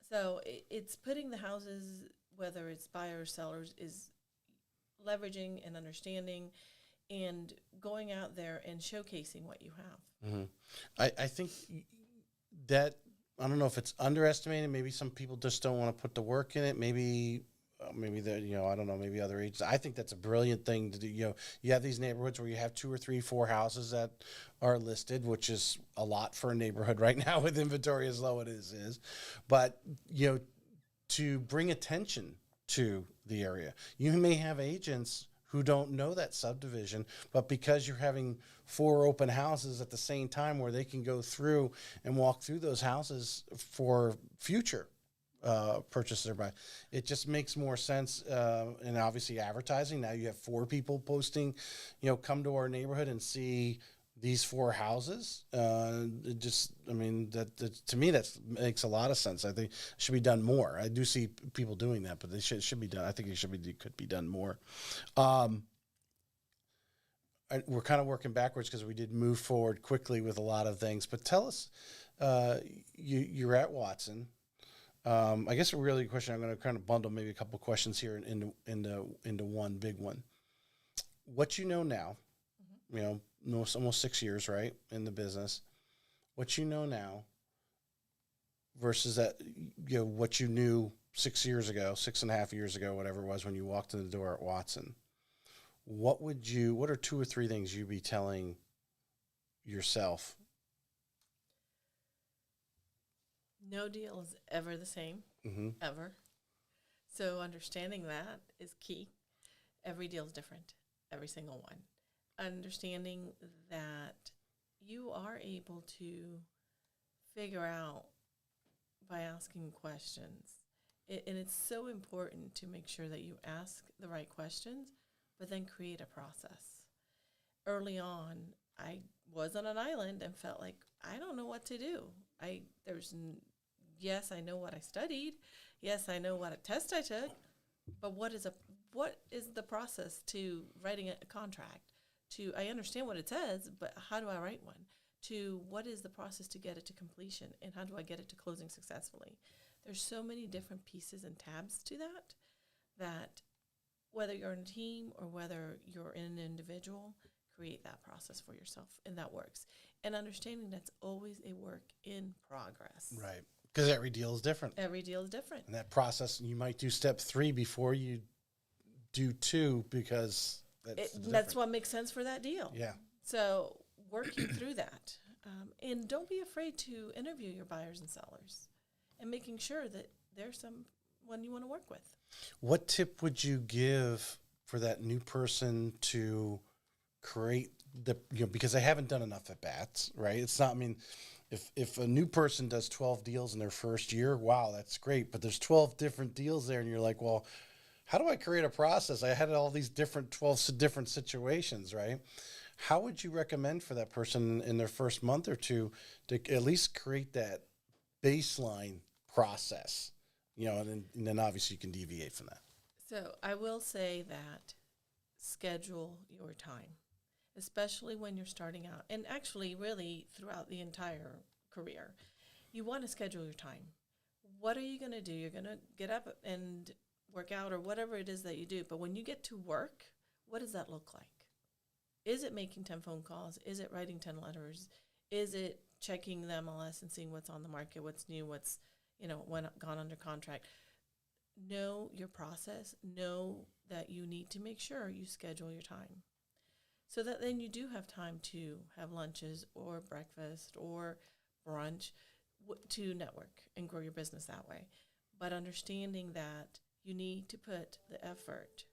So it's putting the houses, whether it's buyers or sellers, is leveraging and understanding and going out there and showcasing what you have. Mm-hmm. I think that, I don't know if it's underestimated. Maybe some people just don't want to put the work in it. Maybe I don't know, maybe other agents. I think that's a brilliant thing to do. You have these neighborhoods where you have 2 or 3, 4 houses that are listed, which is a lot for a neighborhood right now with inventory as low as it is. But, to bring attention to the area. You may have agents who don't know that subdivision, but because you're having 4 open houses at the same time where they can go through and walk through those houses for future purchaser by, it just makes more sense. And obviously advertising, now you have 4 people posting, come to our neighborhood and see these 4 houses. It just, that to me, that makes a lot of sense. I think it should be done more. I do see people doing that, but they should be done. I think it could be done more. We're kind of working backwards because we did move forward quickly with a lot of things, but tell us, you're at Watson. I guess a really question, I'm going to kind of bundle maybe a couple questions here into one big one. What you know now, almost 6 years, right, in the business. What you know now versus that, what you knew 6 years ago, 6.5 years ago, whatever it was when you walked in the door at Watson. what are 2 or 3 things you'd be telling yourself? No deal is ever the same, Mm-hmm. ever. So understanding that is key. Every deal is different, every single one. Understanding that you are able to figure out by asking questions. And it's so important to make sure that you ask the right questions, but then create a process. Early on, I was on an island and felt like I don't know what to do. Yes, I know what I studied. Yes, I know what a test I took, but what is the process to writing a contract? I understand what it says, but how do I write one? To what is the process to get it to completion, and how do I get it to closing successfully? There's so many different pieces and tabs to that whether you're in a team or whether you're in an individual, create that process for yourself, and that works. And understanding that's always a work in progress. Right. Because every deal is different. Every deal is different. And that process, you might do step 3 before you do 2 because that's what makes sense for that deal. Yeah. So working through that. And don't be afraid to interview your buyers and sellers and making sure that there's someone you want to work with. What tip would you give for that new person to create because they haven't done enough at bats, right? It's not, I mean, if a new person does 12 deals in their first year, wow, that's great. But there's 12 different deals there, and you're like, well, how do I create a process? I had all these 12 different situations, right? How would you recommend for that person in their first month or two to at least create that baseline process? And then obviously you can deviate from that. So I will say that schedule your time, especially when you're starting out, and actually really throughout the entire career. You want to schedule your time. What are you going to do? You're going to get up and work out or whatever it is that you do. But when you get to work, what does that look like? Is it making 10 phone calls? Is it writing 10 letters? Is it checking the MLS and seeing what's on the market, what's new, what's, gone under contract? Know your process. Know that you need to make sure you schedule your time so that then you do have time to have lunches or breakfast or brunch to network and grow your business that way. But understanding that you need to put the effort.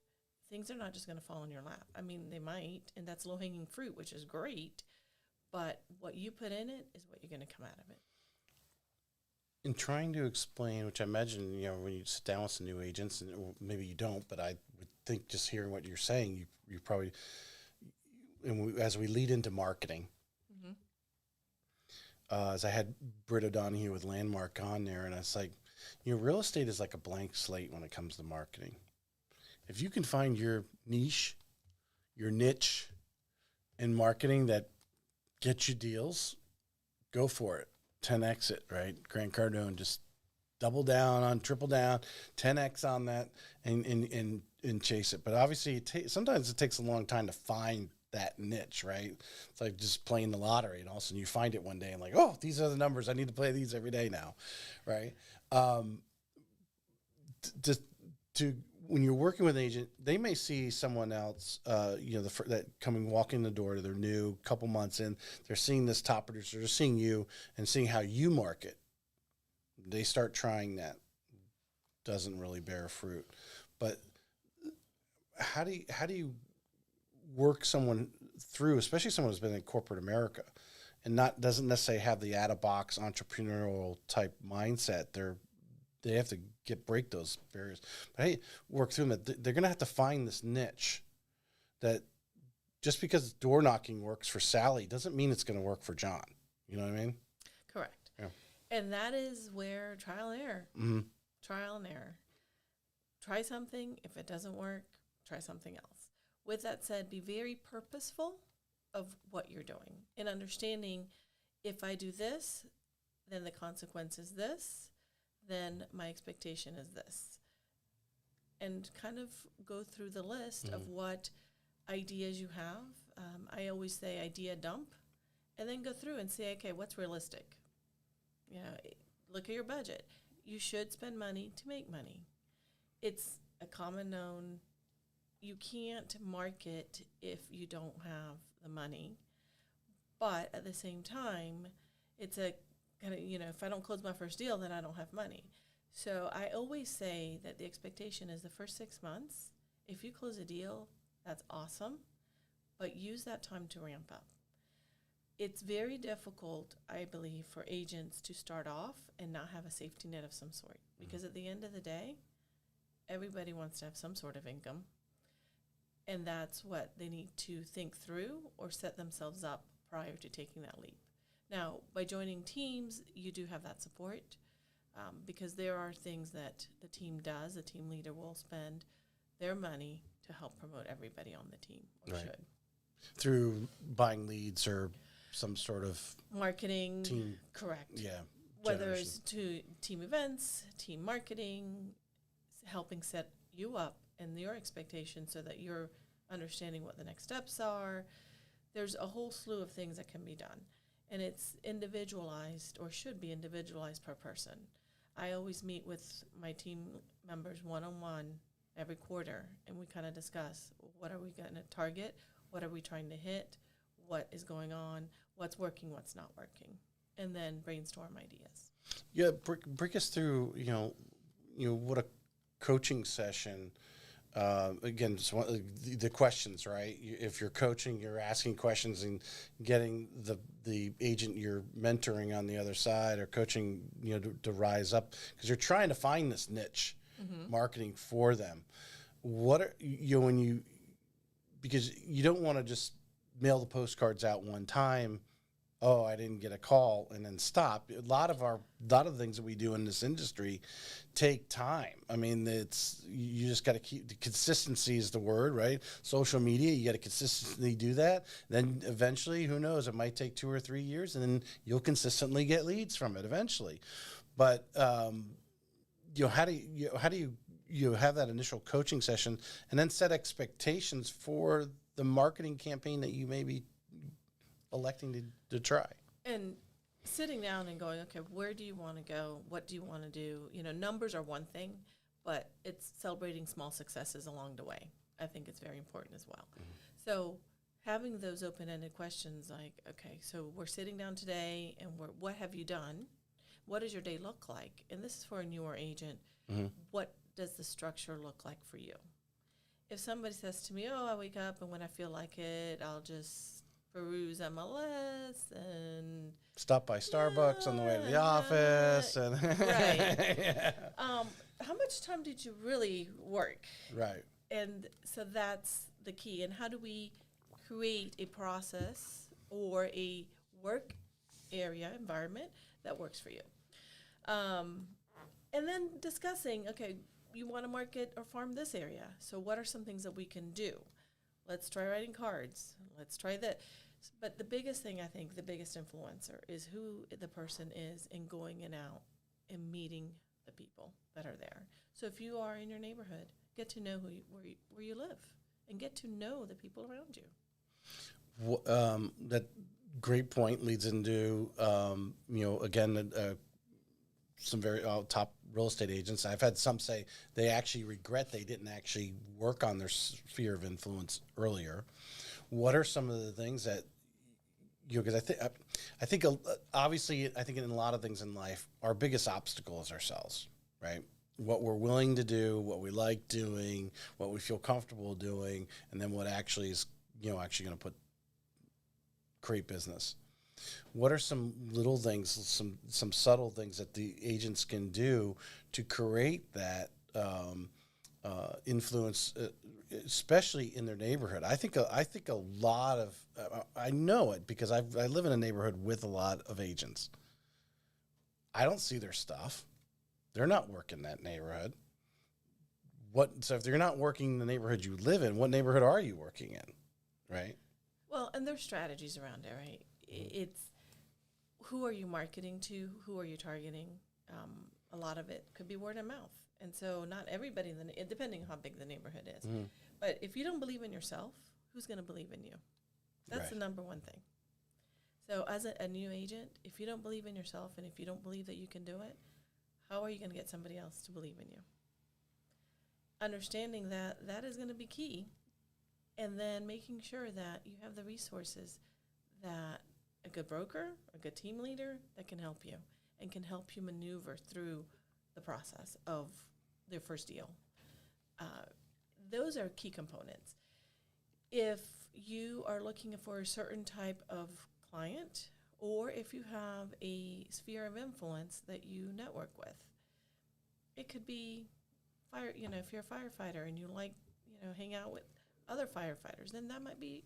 Things are not just going to fall in your lap. I mean, they might, and that's low-hanging fruit, which is great, but what you put in it is what you're going to come out of it. In trying to explain, which I imagine, when you sit down with some new agents, and maybe you don't, but I would think just hearing what you're saying, you probably, as we lead into marketing, as I had Britt O'Donohue with Landmark on there, and I was like, real estate is like a blank slate when it comes to marketing. If you can find your niche, your niche in marketing that gets you deals, go for it. 10x it, right? Grant Cardone, just double down, triple down, 10x on that, and chase it. But obviously, sometimes it takes a long time to find that niche, right? It's like just playing the lottery, and all of a sudden you find it one day, and like, oh, these are the numbers. I need to play these every day now, right? When you're working with an agent, they may see someone else, that walking the door, they're new, couple months in, they're seeing this top producer, they're seeing you and seeing how you market. They start trying that. Doesn't really bear fruit. But how do you work someone through, especially someone who's been in corporate America and doesn't necessarily have the out-of-box entrepreneurial type mindset? They have to break those barriers. But hey, work through them. They're going to have to find this niche that just because door knocking works for Sally doesn't mean it's going to work for John. You know what I mean? Correct. Yeah. And that is where trial and error. Mm-hmm. Trial and error. Try something. If it doesn't work, try something else. With that said, be very purposeful of what you're doing and understanding if I do this, then the consequence is this. Then my expectation is this. And kind of go through the list of what ideas you have. I always say idea dump, and then go through and say, okay, what's realistic? Look at your budget. You should spend money to make money. It's a common known, you can't market if you don't have the money. But at the same time, it's a kind of, if I don't close my first deal, then I don't have money. So I always say that the expectation is the first 6 months. If you close a deal, that's awesome, but use that time to ramp up. It's very difficult, I believe, for agents to start off and not have a safety net of some sort, because at the end of the day, everybody wants to have some sort of income, and that's what they need to think through or set themselves up prior to taking that leap. Now, by joining teams, you do have that support, because there are things that the team does. The team leader will spend their money to help promote everybody on the team, or Right. should. Through buying leads or some sort of Marketing, team, correct. yeah, Whether generation. it's to team events, team marketing, helping set you up and your expectations so that you're understanding what the next steps are. There's a whole slew of things that can be done. And it's individualized, or should be individualized per person. I always meet with my team members one-on-one every quarter, and we kind of discuss, what are we going to target, what are we trying to hit, what is going on, what's working, what's not working, and then brainstorm ideas. Yeah, break us through, what a coaching session. Again, so the questions, right? If you're coaching, you're asking questions and getting the agent you're mentoring on the other side or coaching, to rise up, because you're trying to find this niche marketing for them. What are because you don't want to just mail the postcards out one time. Oh, I didn't get a call, and then stop. A lot of the things that we do in this industry take time. I mean, you just got to keep, the consistency is the word, right? Social media, you got to consistently do that. Then eventually, who knows, it might take 2 or 3 years, and then you'll consistently get leads from it eventually. But how do you have that initial coaching session and then set expectations for the marketing campaign that you may be electing to try? And sitting down and going, okay, where do you want to go? What do you want to do? Numbers are one thing, but it's celebrating small successes along the way. I think it's very important as well. Mm-hmm. So having those open-ended questions like, okay, so we're sitting down today, and what have you done? What does your day look like? And this is for a newer agent. Mm-hmm. What does the structure look like for you? If somebody says to me, I wake up, and when I feel like it, I'll just peruse MLS and stop by Starbucks on the way to the office, and right. Yeah. How much time did you really work? Right. And so that's the key. And how do we create a process or a work area environment that works for you? And then discussing, okay, you want to market or farm this area. So what are some things that we can do? Let's try writing cards. Let's try that. But the biggest thing, I think, the biggest influencer is who the person is in going and out and meeting the people that are there. So if you are in your neighborhood, get to know where you live and get to know the people around you. That great point leads into, again, some very top real estate agents. I've had some say they actually regret they didn't actually work on their sphere of influence earlier. What are some of the things that, because I think obviously, I think in a lot of things in life, our biggest obstacle is ourselves, right? What we're willing to do, what we like doing, what we feel comfortable doing, and then what actually is, actually going to create business. What are some little things, some subtle things that the agents can do to create that influence, especially in their neighborhood? I think a lot of I know it because I live in a neighborhood with a lot of agents. I don't see their stuff. They're not working that neighborhood. So if they're not working in the neighborhood you live in, what neighborhood are you working in, right? Well, and there's strategies around it, right? It's who are you marketing to? Who are you targeting? A lot of it could be word of mouth. And so not everybody, depending on how big the neighborhood is. Mm-hmm. But if you don't believe in yourself, who's going to believe in you? That's right. The number one thing. So as a new agent, if you don't believe in yourself and if you don't believe that you can do it, how are you going to get somebody else to believe in you? understanding that that is going to be key, and then making sure that you have the resources, that a good broker, a good team leader that can help you and can help you maneuver through the process of their first deal. Those are key components. If you are looking for a certain type of client, or if you have a sphere of influence that you network with, it could be fire. You know, if you're a firefighter and you like, hang out with other firefighters, then that might be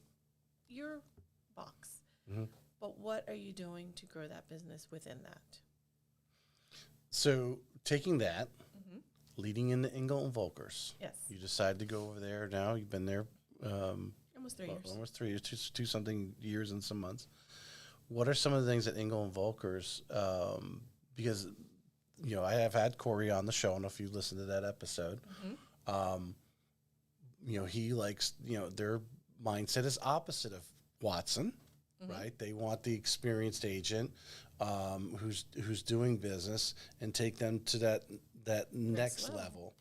your box. Mm-hmm. But what are you doing to grow that business within that? So taking that, Mm-hmm. leading into Engel and Volkers, Yes. you decided to go over there now. You've been there Almost 3 years. almost 3 years, two something years and some months. What are some of the things at Engel and Volkers? Because, I have had Corey on the show. I don't know if you listened to that episode. Mm-hmm. He likes, their mindset is opposite of Watson, Mm-hmm. right? They want the experienced agent who's doing business and take them to that next level.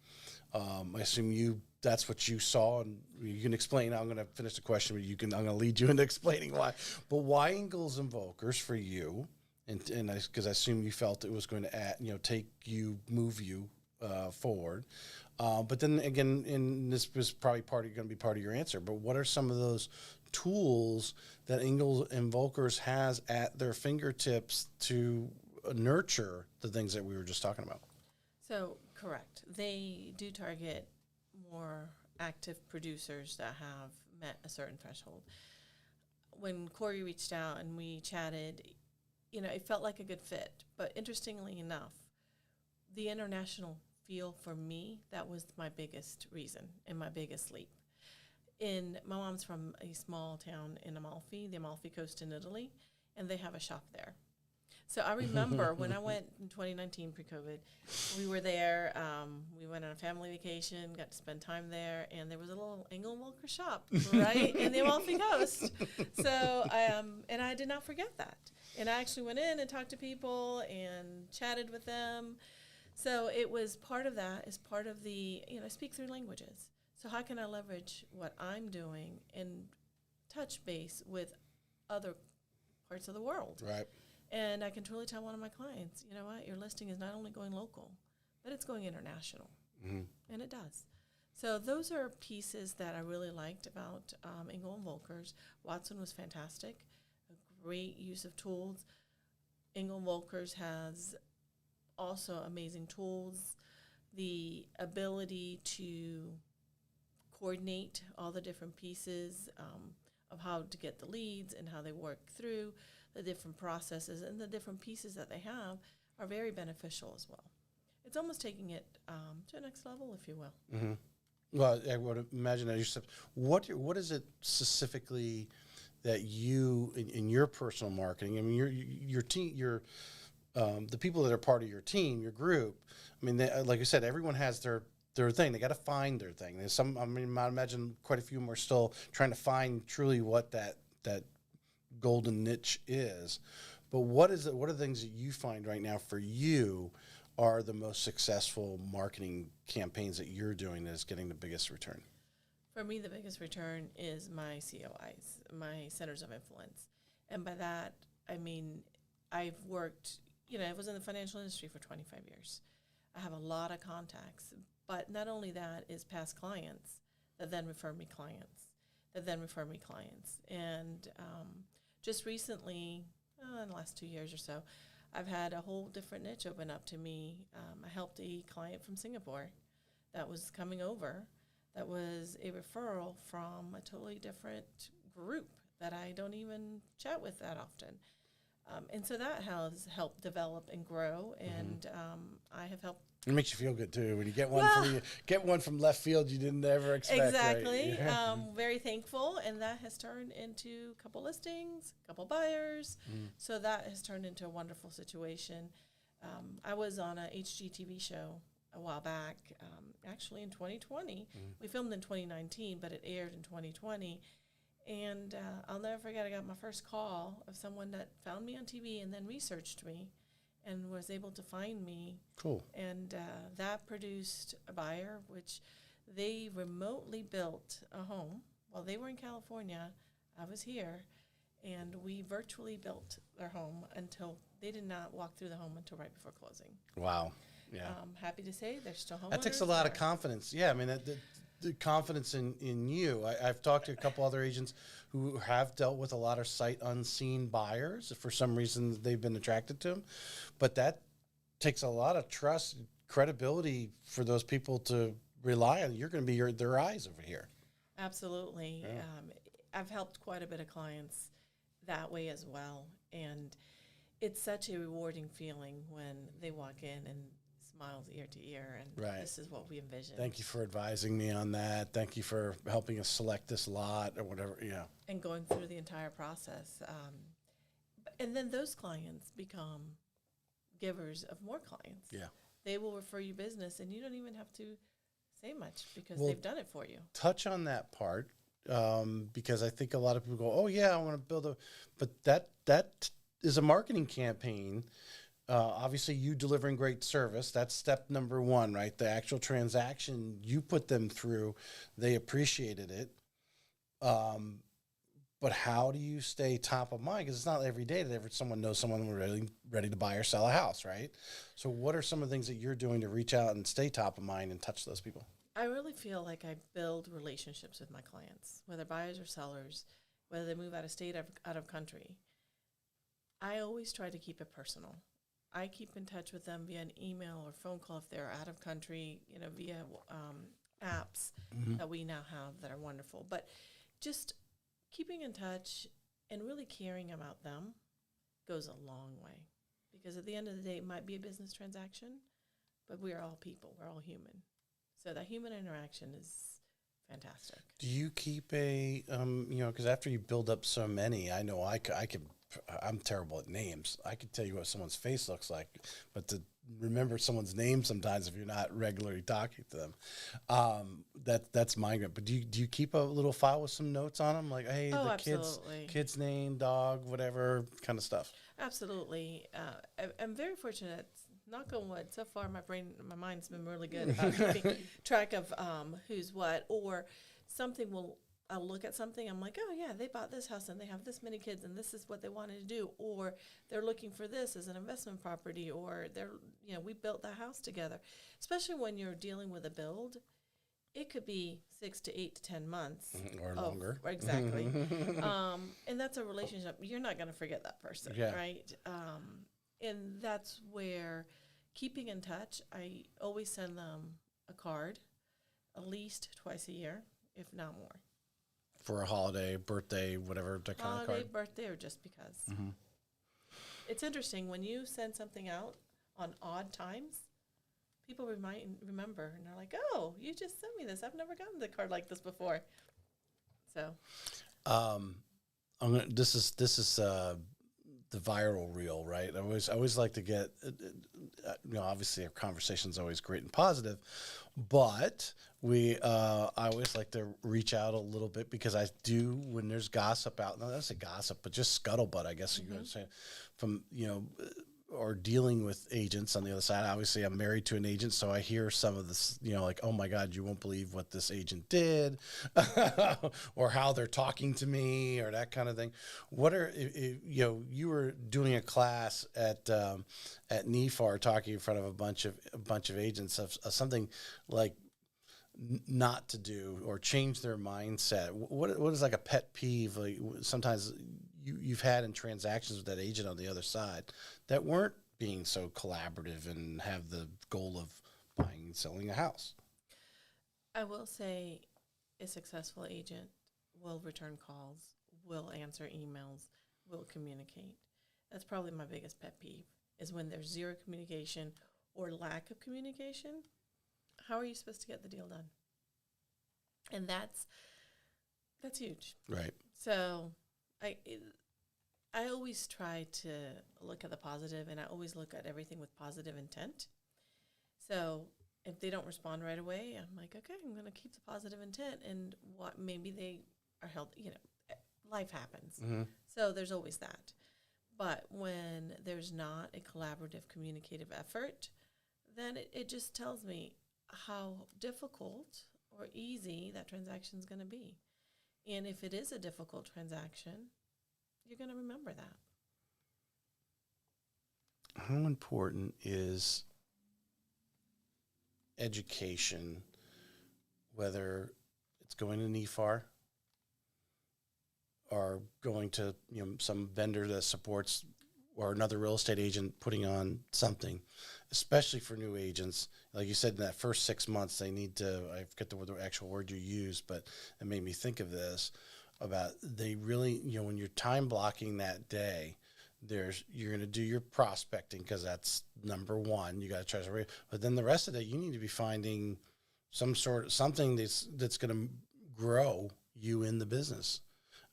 I assume that's what you saw, and you can explain. I'm going to finish the question, but I'm going to lead you into explaining why. But why Engels and Volkers for you? And because I assume you felt it was going to move you forward. But then again, and this was probably going to be part of your answer. But what are some of those tools that Engel and Volkers has at their fingertips to nurture the things that we were just talking about? So, correct. They do target more active producers that have met a certain threshold. When Corey reached out and we chatted, it felt like a good fit. But interestingly enough, the international feel for me, that was my biggest reason and my biggest leap. My mom's from a small town in Amalfi, the Amalfi Coast in Italy, and they have a shop there. So I remember when I went in 2019 pre-COVID, we were there. We went on a family vacation, got to spend time there, and there was a little Engel and Volker shop right in the Amalfi Coast. So and I did not forget that. And I actually went in and talked to people and chatted with them. So it was part of that. Is part of the I speak 3 languages. So how can I leverage what I'm doing and touch base with other parts of the world? Right. And I can truly tell one of my clients, you know what, your listing is not only going local, but it's going international. Mm-hmm. And it does. So those are pieces that I really liked about Engel and Volkers. Watson was fantastic, a great use of tools. Engel and Volkers has also amazing tools, the ability to coordinate all the different pieces of how to get the leads and how they work through the different processes, and the different pieces that they have are very beneficial as well. It's almost taking it to the next level, if you will. Mm-hmm. Well, I would imagine that yourself. What is it specifically that you in your personal marketing? I mean, your team, the people that are part of your team, your group. I mean, like I said, everyone has their thing. They got to find their thing. There's some. I mean, I imagine quite a few more still trying to find truly what that golden niche is. But what is it? What are the things that you find right now for you are the most successful marketing campaigns that you're doing that is getting the biggest return? For me, the biggest return is my COIs, my centers of influence. And by that, I mean, I've worked, I was in the financial industry for 25 years. I have a lot of contacts, but not only that is past clients that then refer me clients, And just recently, in the last 2 years or so, I've had a whole different niche open up to me. I helped a client from Singapore that was coming over. That was a referral from a totally different group that I don't even chat with that often. And so that has helped develop and grow, and I have helped. It makes you feel good too when you get one from left field you didn't ever expect. Exactly. Right? Yeah. Very thankful, and that has turned into a couple listings, a couple buyers. So that has turned into a wonderful situation. I was on a HGTV show a while back, actually in 2020. We filmed in 2019, but it aired in 2020. And I'll never forget, I got my first call of someone that found me on TV and then researched me and was able to find me. Cool. And that produced a buyer, which They remotely built a home while they were in California. I was here, and we virtually built their home until they did not walk through the home until right before closing. Wow. Yeah. Happy to say they're still homeowners. That takes a lot of confidence. Yeah, I mean, the confidence in you. I've talked to a couple other agents who have dealt with a lot of sight unseen buyers. For some reason, they've been attracted to them. But that takes a lot of trust, credibility for those people to rely on. You're going to be their eyes over here. Absolutely. Yeah. I've helped quite a bit of clients that way as well. And it's such a rewarding feeling when they walk in and smiles ear to ear, and Right. This is what we envision. Thank you for advising me on that. Thank you for helping us select this lot or whatever. Yeah. And going through the entire process. And then those clients become givers of more clients. Yeah. They will refer you business, and you don't even have to say much because Well, they've done it for you. Touch on that part, because I think a lot of people go, "Oh yeah, I want to build a," but that is a marketing campaign. Obviously, you delivering great service, that's step number one, right? The actual transaction you put them through, they appreciated it. But how do you stay top of mind? Because it's not every day that someone knows someone ready to buy or sell a house, right? So what are some of the things that you're doing to reach out and stay top of mind and touch those people? I really feel like I build relationships with my clients, whether buyers or sellers, whether they move out of state or out of country. I always try to keep it personal. I keep in touch with them via an email or phone call if they're out of country, via apps that we now have that are wonderful. But just keeping in touch and really caring about them goes a long way. Because at the end of the day, it might be a business transaction, but we are all people. We're all human. So that human interaction is fantastic. Do you keep a, because after you build up so many, I know I'm terrible at names. I could tell you what someone's face looks like, but to remember someone's name sometimes if you're not regularly talking to them, that's my good. But do you keep a little file with some notes on them, like, hey, the kid's name, dog, whatever kind of stuff? Absolutely. I'm very fortunate. Knock on wood. So far, my mind's been really good about keeping track of who's what, or something will. I'll look at something. I'm like, oh yeah, they bought this house and they have this many kids and this is what they wanted to do, or they're looking for this as an investment property, or we built that house together. Especially when you're dealing with a build, it could be 6 to 8 to 10 months or longer. Exactly. And that's a relationship. You're not going to forget that person, right? And that's where keeping in touch, I always send them a card at least twice a year, if not more. For a holiday, birthday, whatever kind of card. Holiday, birthday, or just because. Mm-hmm. It's interesting, when you send something out on odd times, people remember, and they're like, oh, you just sent me this. I've never gotten a card like this before. So. This is the viral reel, right? I always like to get, obviously our conversation's always great and positive, but I always like to reach out a little bit, because I do, when there's gossip out, no, that's a gossip, but just scuttlebutt, I guess you're going to say, from, or dealing with agents on the other side. Obviously, I'm married to an agent, so I hear some of this, like, oh my God, you won't believe what this agent did, or how they're talking to me, or that kind of thing. What are, you were doing a class at NEFAR, talking in front of a bunch of agents of something like not to do or change their mindset. What is like a pet peeve, like sometimes you've had in transactions with that agent on the other side that weren't being so collaborative and have the goal of buying and selling a house? I will say a successful agent will return calls, will answer emails, will communicate. That's probably my biggest pet peeve, is when there's zero communication or lack of communication. How are you supposed to get the deal done? And that's huge. Right. So I always try to look at the positive, and I always look at everything with positive intent. So if they don't respond right away, I'm like, okay, I'm going to keep the positive intent, and what maybe they are held, life happens. Mm-hmm. So there's always that. But when there's not a collaborative, communicative effort, then it just tells me how difficult or easy that transaction is going to be. And if it is a difficult transaction, you're going to remember that. How important is education, whether it's going to NEFAR or going to some vendor that supports, or another real estate agent putting on something, especially for new agents? Like you said, in that first 6 months, they need to, I forget the actual word you used, but it made me think of this, about they really, when you're time blocking that day, you're going to do your prospecting, because that's number one. You got to try to, but then the rest of it, you need to be finding something that's going to grow you in the business.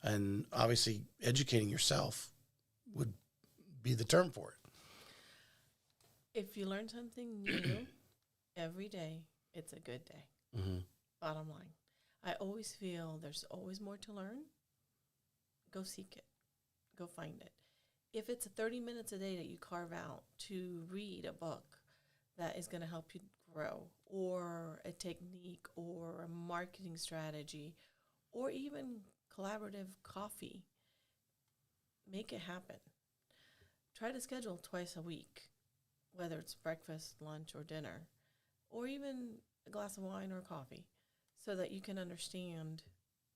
And obviously educating yourself would be the term for it. If you learn something new every day, it's a good day. Mm-hmm. Bottom line. I always feel there's always more to learn. Go seek it. Go find it. If it's 30 minutes a day that you carve out to read a book that is going to help you grow, or a technique, or a marketing strategy, or even collaborative coffee, make it happen. Try to schedule twice a week, whether it's breakfast, lunch, or dinner, or even a glass of wine or coffee, so that you can understand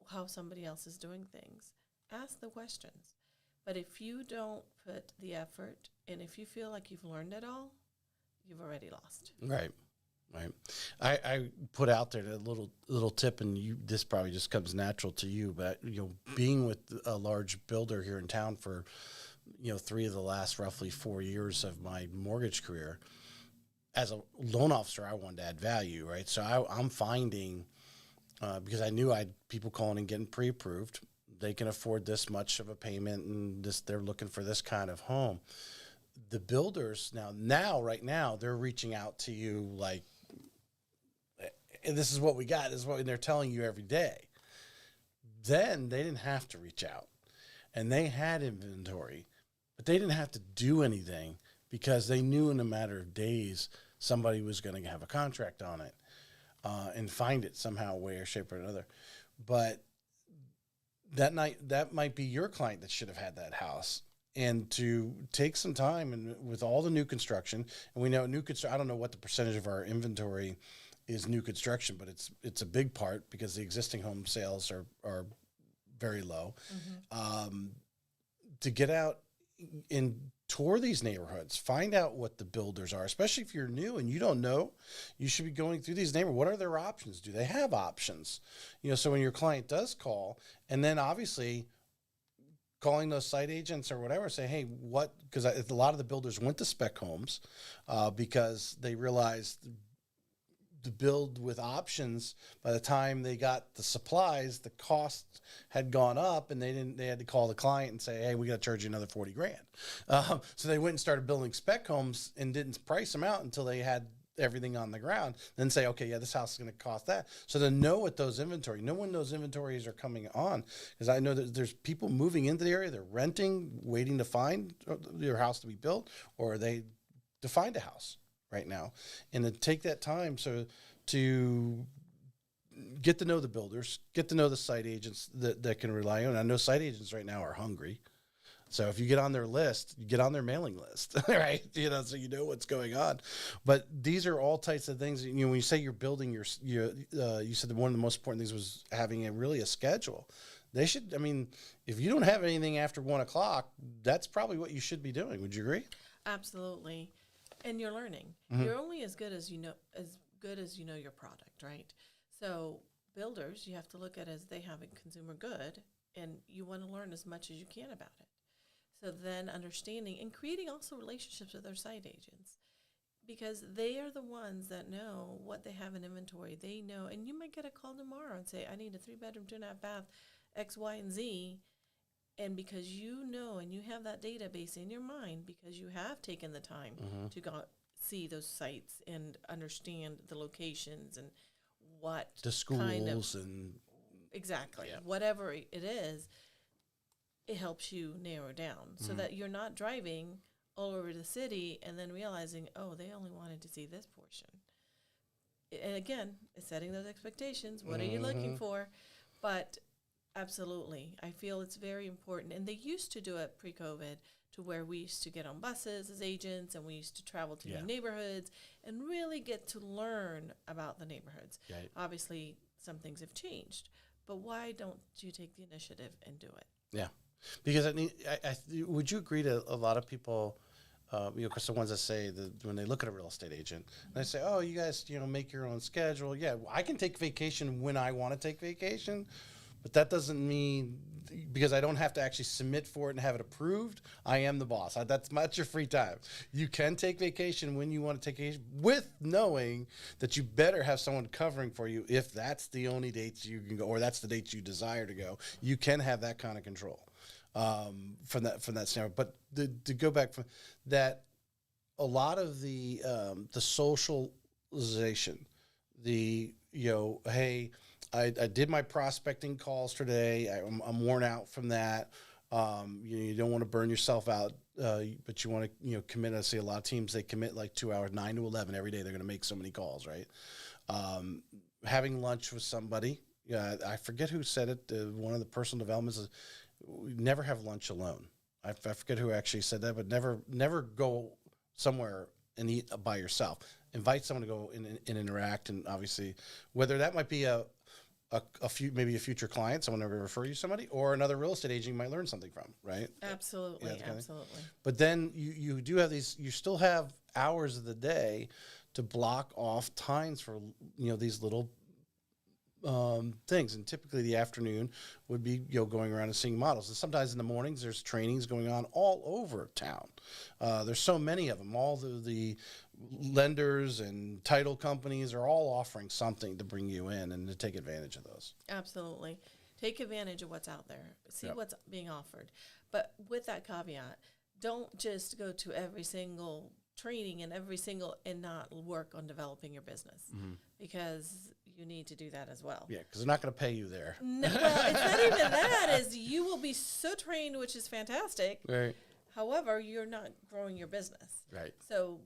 how somebody else is doing things. Ask the questions. But if you don't put the effort, and if you feel like you've learned it all, you've already lost. Right. I put out there a little tip, and this probably just comes natural to you, but being with a large builder here in town for 3 of the last roughly 4 years of my mortgage career, as a loan officer, I wanted to add value, right? So I'm finding, because I knew I had people calling and getting pre-approved. They can afford this much of a payment, and they're looking for this kind of home. The builders right now, they're reaching out to you like, and this is what we got. This is what they're telling you every day. Then they didn't have to reach out, and they had inventory, but they didn't have to do anything, because they knew in a matter of days somebody was going to have a contract on it, and find it somehow, way or shape or another. But that might be your client that should have had that house. And to take some time, and with all the new construction, and we know I don't know what the percentage of our inventory is new construction, but it's a big part, because the existing home sales are very low. Mm-hmm. To get out and tour these neighborhoods, find out what the builders are, especially if you're new and you don't know. You should be going through these neighborhoods. What are their options? Do they have options? So when your client does call, and then obviously calling those site agents or whatever, say, hey, because a lot of the builders went to spec homes because they realized to build with options, by the time they got the supplies, the cost had gone up, and they had to call the client and say, hey, we got to charge you another $40,000. So they went and started building spec homes and didn't price them out until they had everything on the ground, then say, okay, yeah, this house is going to cost that. So to know when those inventories are coming on, because I know that there's people moving into the area, they're renting, waiting to find their house to be built, or to find a house right now, and to take that time to get to know the builders, get to know the site agents that can rely on. I know site agents right now are hungry. So if you get on their list, you get on their mailing list, right? So you know what's going on. But these are all types of things. When you say you're building you said that one of the most important things was having a schedule. They should, if you don't have anything after 1:00, that's probably what you should be doing. Would you agree? Absolutely. And you're learning. Mm-hmm. You're only as good as you know your product, right? So builders, you have to look at it as they have a consumer good, and you want to learn as much as you can about it. So then understanding and creating also relationships with their site agents, because they are the ones that know what they have in inventory. They know, and you might get a call tomorrow and say, I need a 3-bedroom, 2.5 bath, X, Y, and Z. And because you know, and you have that database in your mind, because you have taken the time Mm-hmm. to go see those sites and understand the locations and what the schools kind of, and exactly, yeah. whatever it is, it helps you narrow down so that you're not driving all over the city and then realizing, oh, they only wanted to see this portion. and again, it's setting those expectations. What are you looking for? But absolutely, I feel it's very important. And they used to do it pre-COVID, to where we used to get on buses as agents, and we used to travel to new neighborhoods and really get to learn about the neighborhoods. Right. Obviously, some things have changed, but why don't you take the initiative and do it? Yeah, because would you agree to a lot of people, because the ones that say that when they look at a real estate agent, they say, "Oh, you guys, make your own schedule." Yeah, I can take vacation when I want to take vacation, but that doesn't mean, because I don't have to actually submit for it and have it approved, I am the boss. That's your free time. You can take vacation when you want to take vacation, with knowing that you better have someone covering for you if that's the only dates you can go, or that's the dates you desire to go. You can have that kind of control from that standpoint. But to go back from that, a lot of the socialization, hey, I did my prospecting calls today. I'm worn out from that. You don't want to burn yourself out, but you want to commit. I see a lot of teams, they commit like 2 hours, 9 to 11 every day. They're going to make so many calls, right? Having lunch with somebody. I forget who said it. One of the personal developments is, never have lunch alone. I forget who actually said that, but never go somewhere and eat by yourself. Invite someone to go and interact, and obviously, whether that might be maybe a future client, someone to refer you to somebody, or another real estate agent you might learn something from, right? Absolutely, absolutely. But then you do have you still have hours of the day to block off times for these little things, and typically the afternoon would be going around and seeing models, and sometimes in the mornings there's trainings going on all over town. There's so many of them. All the lenders and title companies are all offering something to bring you in and to take advantage of those. Absolutely. Take advantage of what's out there. See what's being offered. But with that caveat, don't just go to every single training and not work on developing your business, because you need to do that as well. Yeah, because they're not going to pay you there. No, well, it's not even that. Is you will be so trained, which is fantastic. Right. However, you're not growing your business. Right. So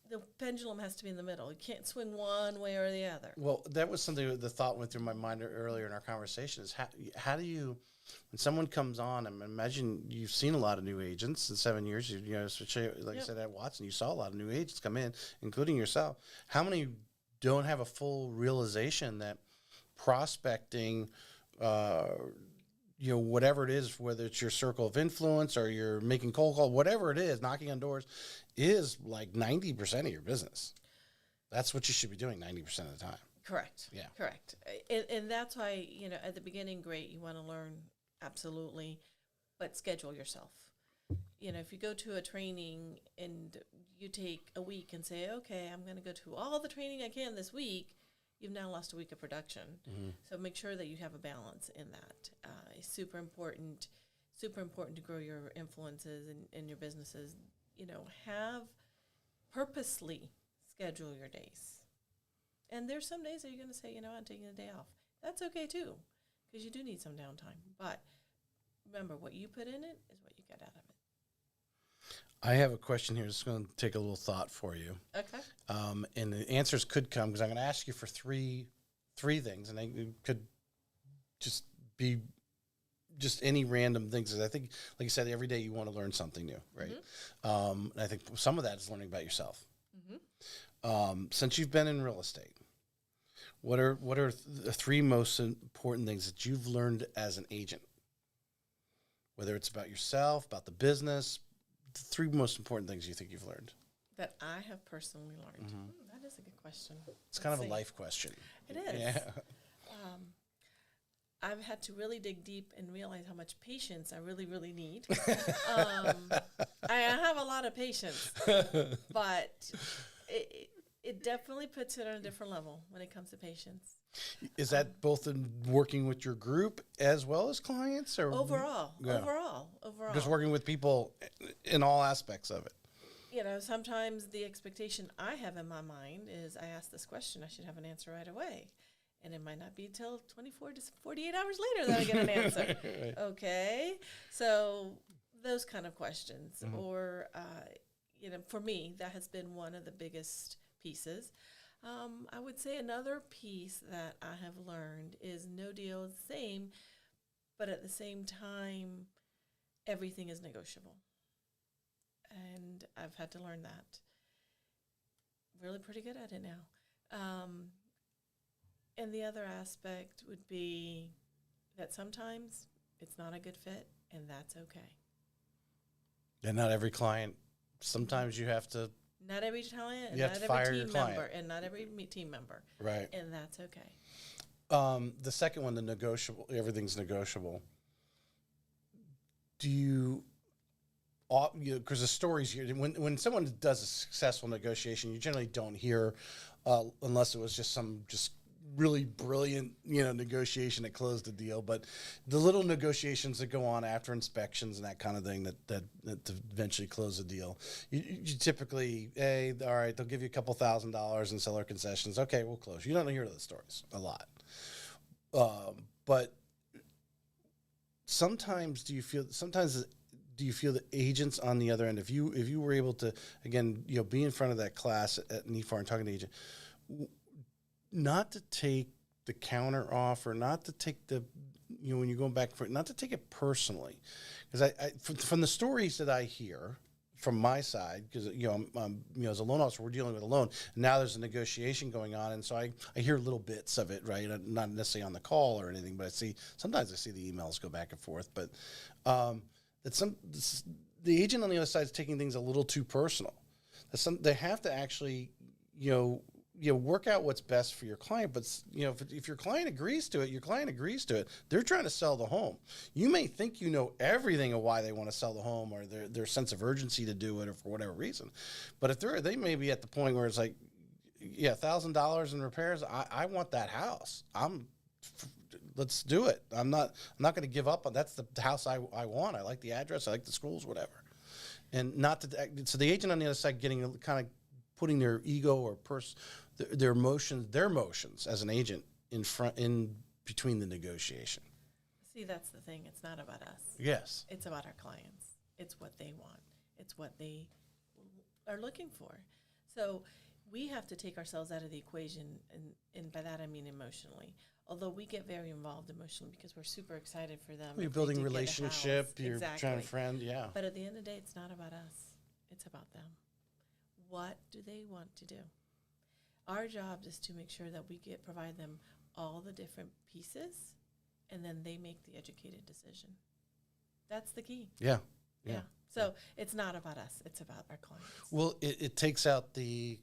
the pendulum has to be in the middle. You can't swing one way or the other. Well, that was something the thought went through my mind earlier in our conversation, is how do you, when someone comes on, and imagine you've seen a lot of new agents in 7 years, like I said at Watson, you saw a lot of new agents come in, including yourself. How many don't have a full realization that prospecting, whatever it is, whether it's your circle of influence or you're making cold calls, whatever it is, knocking on doors, is like 90% of your business. That's what you should be doing 90% of the time. Correct. Yeah. Correct. And that's why, at the beginning, great, you want to learn, absolutely, but schedule yourself. If you go to a training and you take a week and say, okay, I'm going to go to all the training I can this week, you've now lost a week of production. So make sure that you have a balance in that. It's super important to grow your influences in your businesses. Have purposely schedule your days. And there's some days that you're going to say, I'm taking a day off. That's okay too, because you do need some downtime. But remember, what you put in it is what you get out of it. I have a question here. It's going to take a little thought for you. Okay. And the answers could come, because I'm going to ask you for three things, and they could just be just any random things. 'Cause I think, like you said, every day you want to learn something new, right? And I think some of that is learning about yourself. Since you've been in real estate, what are the three most important things that you've learned as an agent? Whether it's about yourself, about the business, the three most important things you think you've learned. That I have personally learned. That is a good question. It's kind of a life question. It is. Yeah. I've had to really dig deep and realize how much patience I really, really need. I have a lot of patience, but it definitely puts it on a different level when it comes to patience. Is that both in working with your group as well as clients, or overall? Just working with people in all aspects of it. Sometimes the expectation I have in my mind is, I ask this question, I should have an answer right away. And it might not be till 24 to 48 hours later that I get an answer. Right. Okay. So those kind of questions, or, for me, that has been one of the biggest pieces. I would say another piece that I have learned is no deal is the same, but at the same time, everything is negotiable. And I've had to learn that. Really pretty good at it now. And the other aspect would be that sometimes it's not a good fit, and that's okay. And not every client, sometimes you have to, Not every client, and you have not to fire every your team client. member, and not every team member, Right. and that's okay. The second one, the negotiable, everything's negotiable. Do you, because the stories here, when someone does a successful negotiation, you generally don't hear, unless it was just some really brilliant, negotiation that closed the deal. But the little negotiations that go on after inspections and that kind of thing that eventually close the deal, you typically, hey, all right, they'll give you a couple $1,000 in seller concessions. Okay, we'll close. You don't hear those stories a lot. But sometimes do you feel the agents on the other end, if you were able to, again, be in front of that class at NEFAR and talking to the agent, not to take the counter offer, not to take the, when you're going back for it, not to take it personally, because from the stories that I hear from my side, because as a loan officer, we're dealing with a loan, and now there's a negotiation going on, and so I hear little bits of it, right? Not necessarily on the call or anything, but sometimes I see the emails go back and forth, but the agent on the other side is taking things a little too personal. They have to actually, work out what's best for your client. But if your client agrees to it, your client agrees to it. They're trying to sell the home. You may think you know everything of why they want to sell the home, or their sense of urgency to do it, or for whatever reason. But if they may be at the point where it's like, yeah, $1,000 in repairs. I want that house. Let's do it. I'm not going to give up on. That's the house I want. I like the address. I like the schools, whatever. And so the agent on the other side getting kind of putting their ego or their emotions as an agent in between the negotiation. See, that's the thing. It's not about us. Yes. It's about our clients. It's what they want. It's what they are looking for. So we have to take ourselves out of the equation, and by that I mean emotionally. Although we get very involved emotionally because we're super excited for them. You're building relationship, you're trying to friend, yeah. But at the end of the day, it's not about us. It's about them. What do they want to do? Our job is to make sure that we provide them all the different pieces, and then they make the educated decision. That's the key. Yeah. So it's not about us. It's about our clients. Well, it takes out the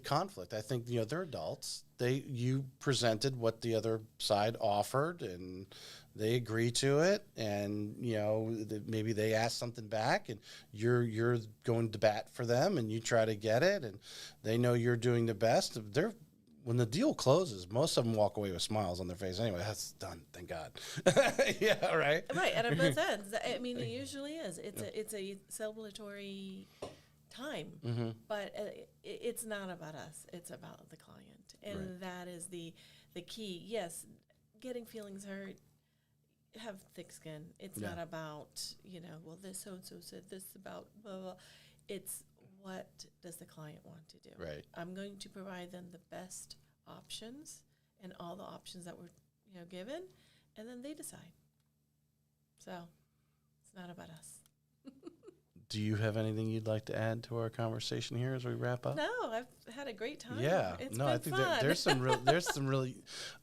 conflict. I think, they're adults. You presented what the other side offered, and they agree to it, and maybe they ask something back, and you're going to bat for them, and you try to get it, and they know you're doing the best. When the deal closes, most of them walk away with smiles on their face. Anyway, that's done. Thank God. Yeah, right. Right, at both ends. I mean, it usually is. It's a celebratory time, but it's not about us. It's about the client, and that is the key. Yes, getting feelings hurt. Have thick skin. It's not about well, this so and so said this about blah blah. It's what does the client want to do? Right. I'm going to provide them the best options and all the options that were given, and then they decide. So it's not about us. Do you have anything you'd like to add to our conversation here as we wrap up? No, I've had a great time. Yeah, it's I think there's some really.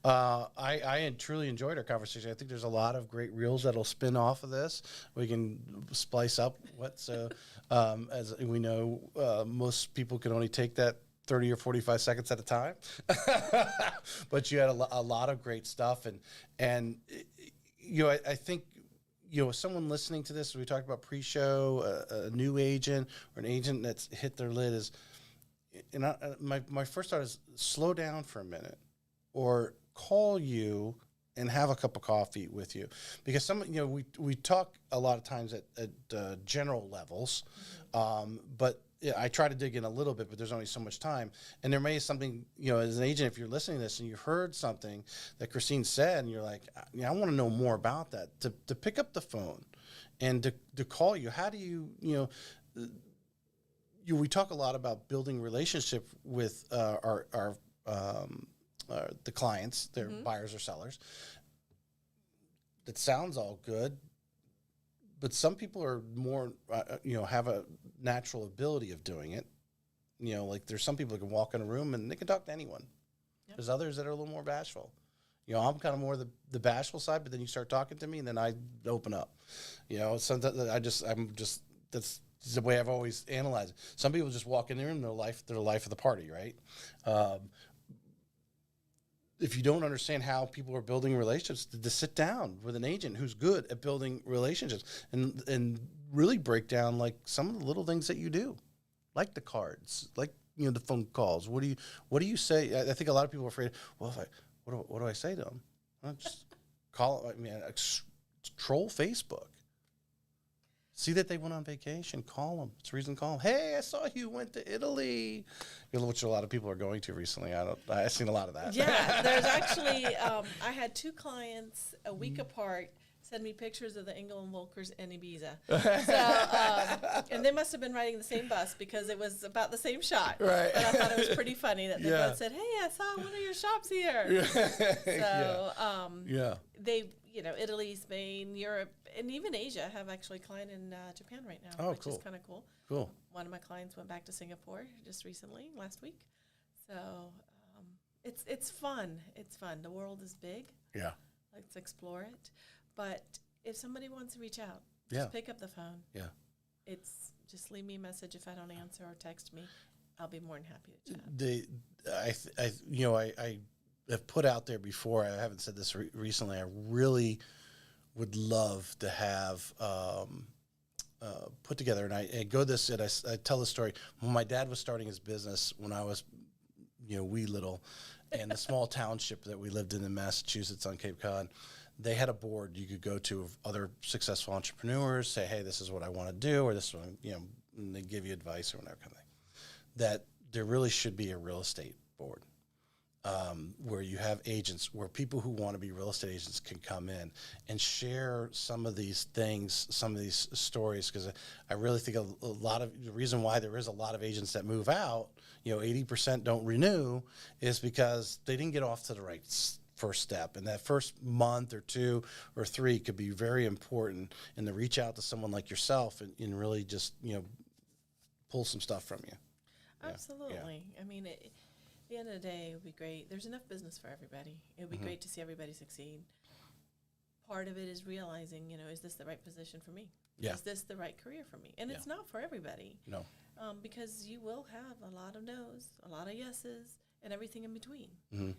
I truly enjoyed our conversation. I think there's a lot of great reels that'll spin off of this. We can splice up as we know, most people can only take that 30 or 45 seconds at a time. But you had a lot of great stuff, and I think. Someone listening to this, we talked about pre-show, a new agent or an agent that's hit their lid is, my first thought is slow down for a minute, or call you and have a cup of coffee with you, because we talk a lot of times at general levels, but I try to dig in a little bit, but there's only so much time. And there may be something, as an agent, if you're listening to this and you heard something that Christine said, and you're like, I want to know more about that, to pick up the phone and to call you. How do you, we talk a lot about building relationship with the clients, their buyers or sellers. That sounds all good, but some people are more, have a natural ability of doing it. Like there's some people that can walk in a room and they can talk to anyone. Yep. There's others that are a little more bashful. I'm kind of more the bashful side, but then you start talking to me and then I open up. Sometimes that's the way I've always analyzed it. Some people just walk in there and they're the life of the party, right? If you don't understand how people are building relationships, to sit down with an agent who's good at building relationships and really break down like some of the little things that you do, like the cards, like the phone calls. What do you say? I think a lot of people are afraid. Well, what do I say to them? I'll just call. Troll Facebook. See that they went on vacation. Call them. It's a reason to call them. Hey, I saw you went to Italy, which a lot of people are going to recently. I've seen a lot of that. Yeah, there's actually, I had 2 clients a week apart send me pictures of the Engel and Volkers in Ibiza. So, and they must have been riding the same bus because it was about the same shot. Right. But I thought it was pretty funny that they both said, hey, I saw one of your shops here. So, they, Italy, Spain, Europe, and even Asia have actually a client in Japan right now, which is kind of cool. Cool. One of my clients went back to Singapore just recently, last week. So it's fun. It's fun. The world is big. Yeah. Let's explore it. But if somebody wants to reach out, just pick up the phone. Yeah. It's just leave me a message if I don't answer or text me. I'll be more than happy to chat. I have put out there before, I haven't said this recently, I really would love to have put together, and I go this, and I tell the story. When my dad was starting his business, when I was, wee little, and the small township that we lived in Massachusetts on Cape Cod, they had a board you could go to of other successful entrepreneurs, say, hey, this is what I want to do, or this one, and they give you advice or whatever kind of thing. That there really should be a real estate board. Where you have agents, where people who want to be real estate agents can come in and share some of these things, some of these stories, because I really think a lot of the reason why there is a lot of agents that move out, 80% don't renew, is because they didn't get off to the right first step. And that first month or 2 or 3 could be very important, and to reach out to someone like yourself and really just, pull some stuff from you. Absolutely. Yeah. I mean, at the end of the day, it would be great. There's enough business for everybody. It would be great to see everybody succeed. Part of it is realizing, is this the right position for me? Yeah. Is this the right career for me? And it's not for everybody. No. Because you will have a lot of no's, a lot of yeses, and everything in between. Mm-hmm.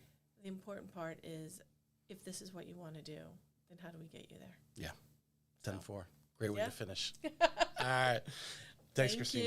The important part is, if this is what you want to do, then how do we get you there? Yeah. 10-4. Great way to finish. All right. Thanks, Thank Christine. you.